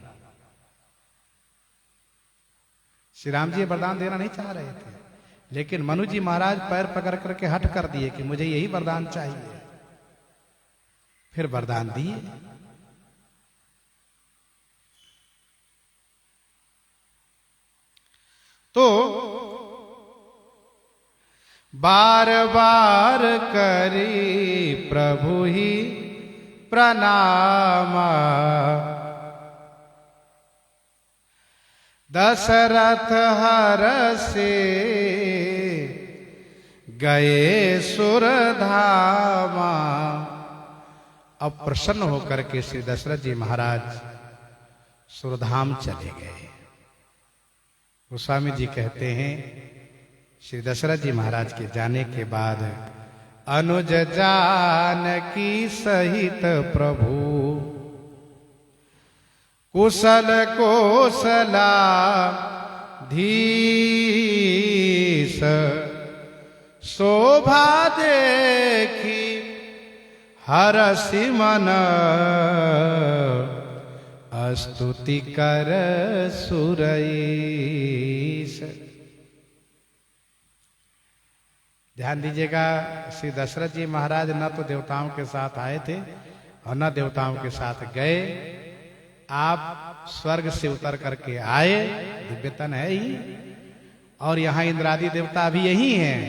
श्री राम जी वरदान देना नहीं चाह रहे थे, लेकिन मनु जी महाराज पैर पकड़ करके हट कर दिए कि मुझे यही वरदान चाहिए। फिर वरदान दिए। तो बार बार करी प्रभु ही प्रणामा, दशरथ हरषे गए सुरधामा। अब प्रसन्न होकर के श्री दशरथ जी महाराज सुरधाम चले गए। गोस्वामी जी कहते हैं श्री दशरथ जी महाराज के जाने के बाद अनुज जानकी सहित प्रभु कुशल कोसला धीस, शोभा देखी हरषि मन, स्तुति कर सुरईस। ध्यान दीजिएगा, श्री दशरथ जी महाराज न तो देवताओं के साथ आए थे और न देवताओं के साथ गए। आप स्वर्ग से उतर करके आए, दिव्यतन है ही, और यहां इंद्रादि देवता भी यही हैं,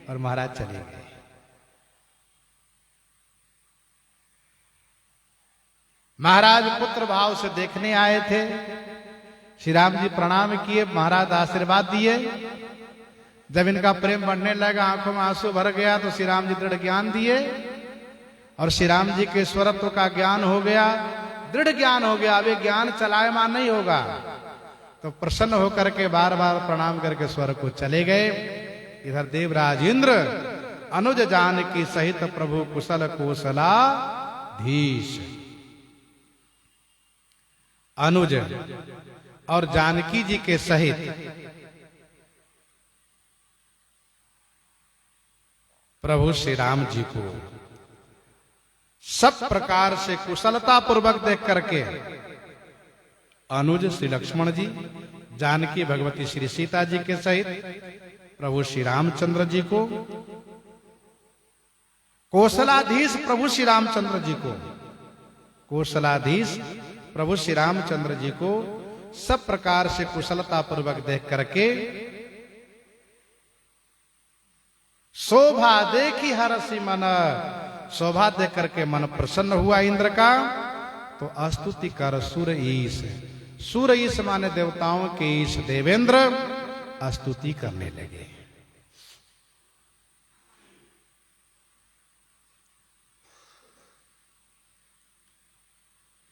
और महाराज चले गए। महाराज पुत्र भाव से देखने आए थे। श्री राम जी प्रणाम किए, महाराज आशीर्वाद दिए। जब इनका प्रेम बढ़ने लगा, आंखों में आंसू भर गया, तो श्री राम जी दृढ़ ज्ञान दिए, और श्री राम जी के स्वरत्व का ज्ञान हो गया, दृढ़ ज्ञान हो गया। अब ये ज्ञान चलायमान नहीं होगा। तो प्रसन्न होकर के बार बार प्रणाम करके स्वर्ग को चले गए। इधर देवराज इंद्र अनुज जानकी सहित प्रभु कुशल कोसलाधीश, अनुज और जानकी जी के सहित प्रभु श्री राम जी को सब प्रकार से कुशलता पूर्वक देख करके अनुज श्री लक्ष्मण जी, जानकी भगवती श्री सीता जी के सहित प्रभु श्री रामचंद्र जी को, कोसलाधीश प्रभु श्री रामचंद्र जी को, कोसलाधीश प्रभु श्री रामचंद्र जी को सब प्रकार से कुशलता पूर्वक देख करके शोभा देखी हरषि मन, शोभा देख करके मन प्रसन्न हुआ इंद्र का। तो स्तुति कर सुर ईश, सुर ईश माने देवताओं के ईश देवेंद्र स्तुति करने लगे।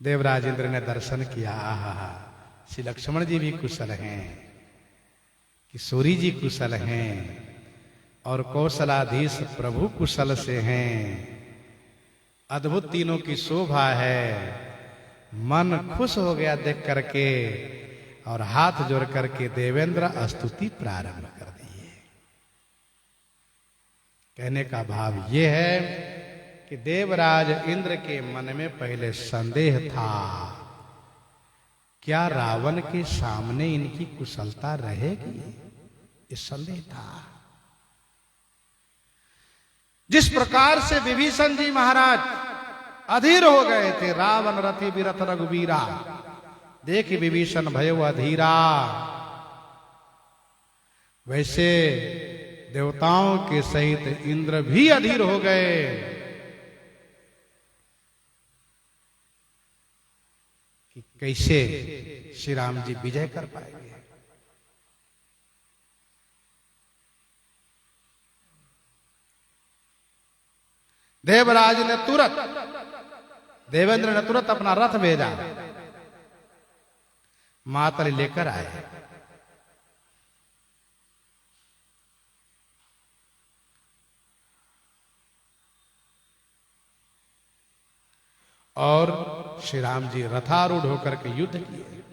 देवराज इंद्र ने दर्शन किया। आहा, श्री लक्ष्मण जी भी कुशल हैं, किशोरी जी कुशल हैं, और कौशलाधीश प्रभु कुशल से हैं। अद्भुत तीनों की शोभा है। मन खुश हो गया देख करके, और हाथ जोड़ करके देवेंद्र स्तुति प्रारंभ कर दिए। कहने का भाव यह है कि देवराज इंद्र के मन में पहले संदेह था, क्या रावण के सामने इनकी कुशलता रहेगी, इस संदेह था। जिस प्रकार से विभीषण जी महाराज अधीर हो गए थे, रावण रथि विरथ रघुवीरा, देख विभीषण भयो अधीरा, वैसे देवताओं के सहित इंद्र भी अधीर हो गए। कि कैसे श्री राम जी विजय कर पाएंगे। देवराज ने तुरंत, देवेंद्र ने तुरंत अपना रथ भेजा, मातली लेकर आए। और श्री राम जी रथारूढ़ होकर के युद्ध किए।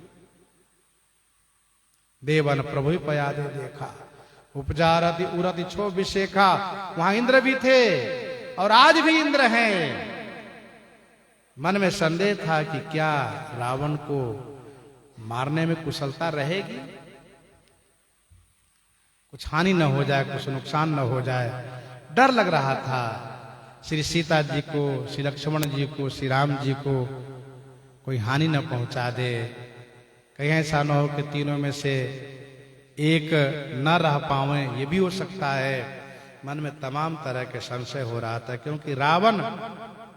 देवन प्रभु पयादे देखा, उपजा रति उरति छो विशेखा, वहां इंद्र भी थे और आज भी इंद्र हैं। मन में संदेह था कि क्या रावण को मारने में कुशलता रहेगी, कुछ हानि न हो जाए, कुछ नुकसान न हो जाए, डर लग रहा था। श्री सीता जी को, श्री लक्ष्मण जी को, श्री राम जी को कोई हानि न पहुंचा दे, कहीं ऐसा न हो कि तीनों में से एक न रह पावे, ये भी हो सकता है। मन में तमाम तरह के संशय हो रहा था, क्योंकि रावण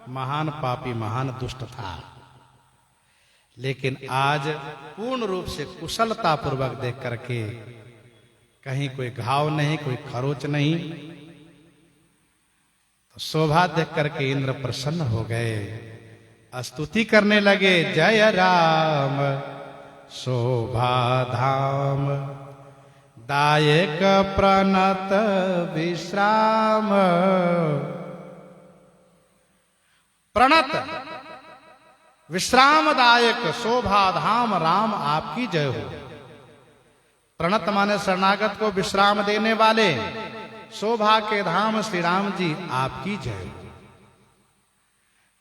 महान पापी, महान दुष्ट था। लेकिन आज पूर्ण रूप से कुशलता पूर्वक देख करके, कहीं कोई घाव नहीं, कोई खरोच नहीं, तो शोभा देख करके इंद्र प्रसन्न हो गए, स्तुति करने लगे। जय राम शोभा धाम, दायक प्रणत विश्राम। प्रणत विश्रामदायक शोभा धाम, राम आपकी जय हो। प्रणत माने शरणागत को विश्राम देने वाले, शोभा के धाम श्री राम जी आपकी जय हो।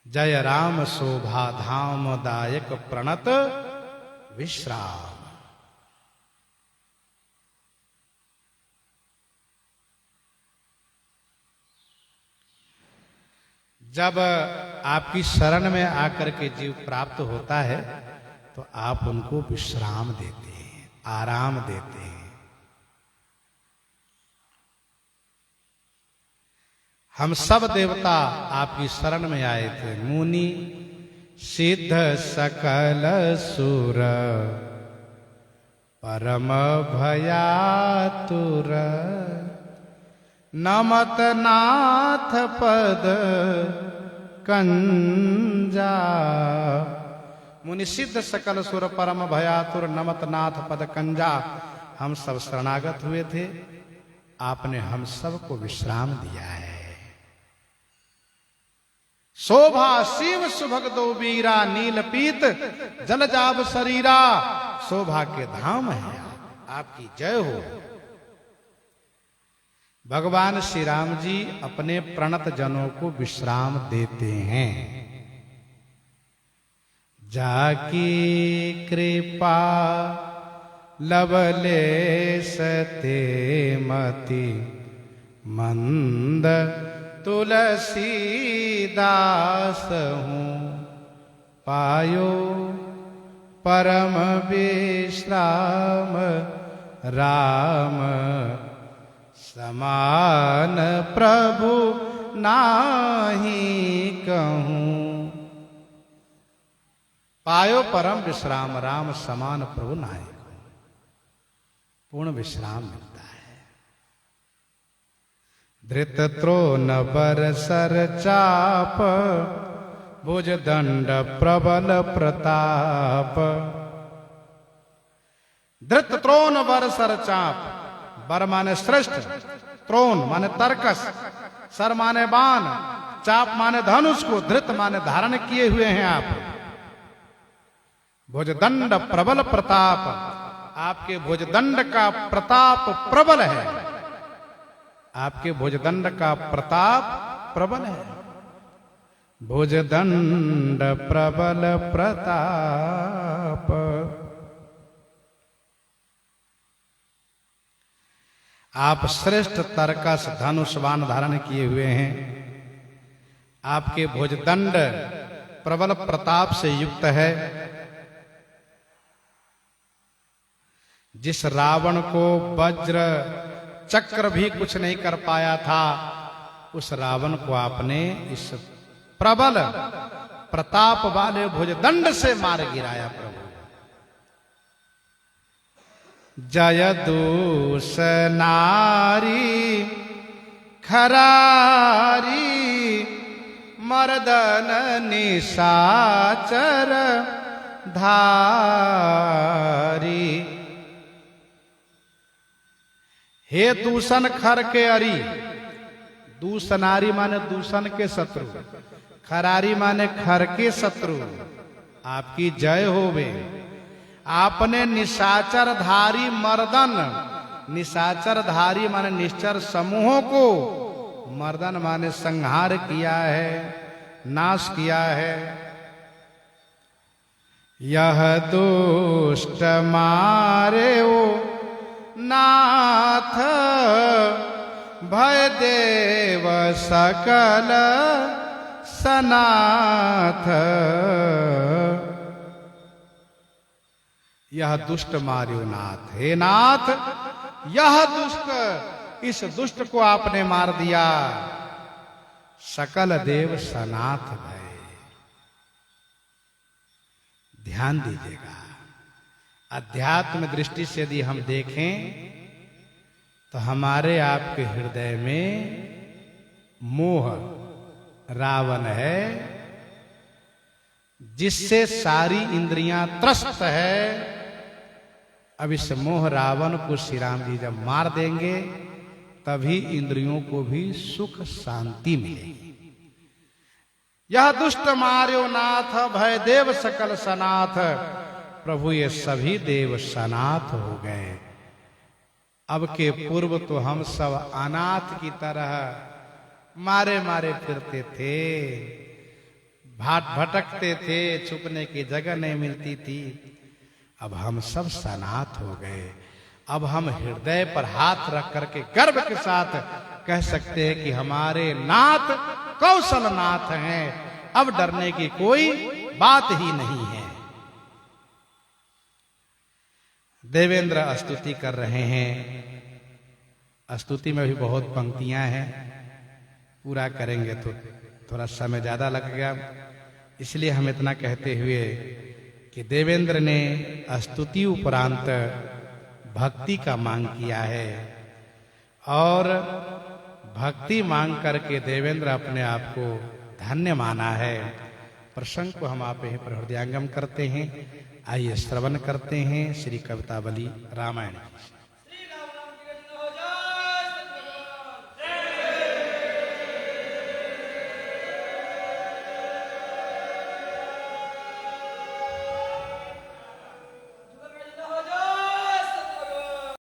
जय राम शोभा धाम, दायक प्रणत विश्राम। जब आपकी शरण में आकर के जीव प्राप्त होता है, तो आप उनको विश्राम देते हैं, आराम देते हैं। हम सब देवता आपकी शरण में आए थे। मुनि सिद्ध सकल सुर, परम भयातुर, नमत नाथ पद कंजा। मुनि सिद्ध सकल सुर, परम भयातुर, नमत नाथ पद कंजा। हम सब शरणागत हुए थे, आपने हम सबको विश्राम दिया है। शोभा शिव सुभग दो वीरा, नील पीत जल जाब शरीरा। शोभा के धाम है, आपकी जय हो। भगवान श्री राम जी अपने प्रणत जनों को विश्राम देते हैं। जाकी कृपा लवले सते मति, मंद तुलसीदास हूँ पायो परम विश्राम। राम समान प्रभु नाही कहूँ। पायो परम विश्राम, राम समान प्रभु नाही कहूँ। पूर्ण विश्राम मिलता है। धृत त्रोन बर सर चाप, भुजदंड प्रबल प्रताप, धृत त्रोण वर सर चाप। वर माने श्रेष्ठ, त्रोण माने तरकस, सर माने बाण, चाप माने धनुष को, धृत माने धारण किए हुए हैं आप। भुजदंड प्रबल प्रताप, आपके भुजदंड का प्रताप प्रबल है, आपके भुजदंड का प्रताप प्रबल है। भुजदंड प्रबल प्रताप। आप श्रेष्ठ तरकस धनुष बाण धारण किए हुए हैं। आपके भुजदंड प्रबल प्रताप से युक्त है। जिस रावण को वज्र चक्र भी कुछ नहीं कर पाया था, उस रावण को आपने इस प्रबल प्रताप वाले भुजदंड से मार गिराया प्रभु। जय दूस नारी खरारी, मर्दन निशाचर धारी। हे दूषण खर के अरी, दूषणारी माने दूषण के शत्रु, खरारी माने खर के शत्रु, आपकी जय होवे। आपने निशाचर धारी मर्दन, निशाचर धारी माने निश्चर समूहों को, मर्दन माने संहार किया है, नाश किया है। यह दुष्ट मारे ओ नाथ, भय देव सकल सनाथ। यह दुष्ट मार्यो नाथ, हे नाथ यह दुष्ट, इस दुष्ट को आपने मार दिया। सकल देव सनाथ भय। ध्यान दीजिएगा, अध्यात्म दृष्टि से यदि हम देखें तो हमारे आपके हृदय में मोह रावण है, जिससे सारी इंद्रियां त्रस्त है। अब इस मोह रावण को श्री राम जी जब मार देंगे, तभी इंद्रियों को भी सुख शांति मिलेगी। यह दुष्ट मार्यो नाथ, भय देव सकल सनाथ। प्रभु ये सभी देव सनाथ हो गए। अब के पूर्व तो हम सब अनाथ की तरह मारे मारे फिरते थे, भटकते थे, छुपने की जगह नहीं मिलती थी। अब हम सब सनाथ हो गए। अब हम हृदय पर हाथ रख करके गर्व के साथ कह सकते हैं कि हमारे नाथ कौशल नाथ हैं। अब डरने की कोई बात ही नहीं है। देवेंद्र स्तुति कर रहे हैं। स्तुति में भी बहुत पंक्तियां हैं, पूरा करेंगे तो थोड़ा समय ज्यादा लगेगा, इसलिए हम इतना कहते हुए कि देवेंद्र ने स्तुति उपरांत भक्ति का मांग किया है, और भक्ति मांग करके देवेंद्र अपने आप को धन्य माना है। प्रसंग को हम आप ही पर हृदयंगम करते हैं। आइए श्रवण करते हैं श्री कवितावली रामायण।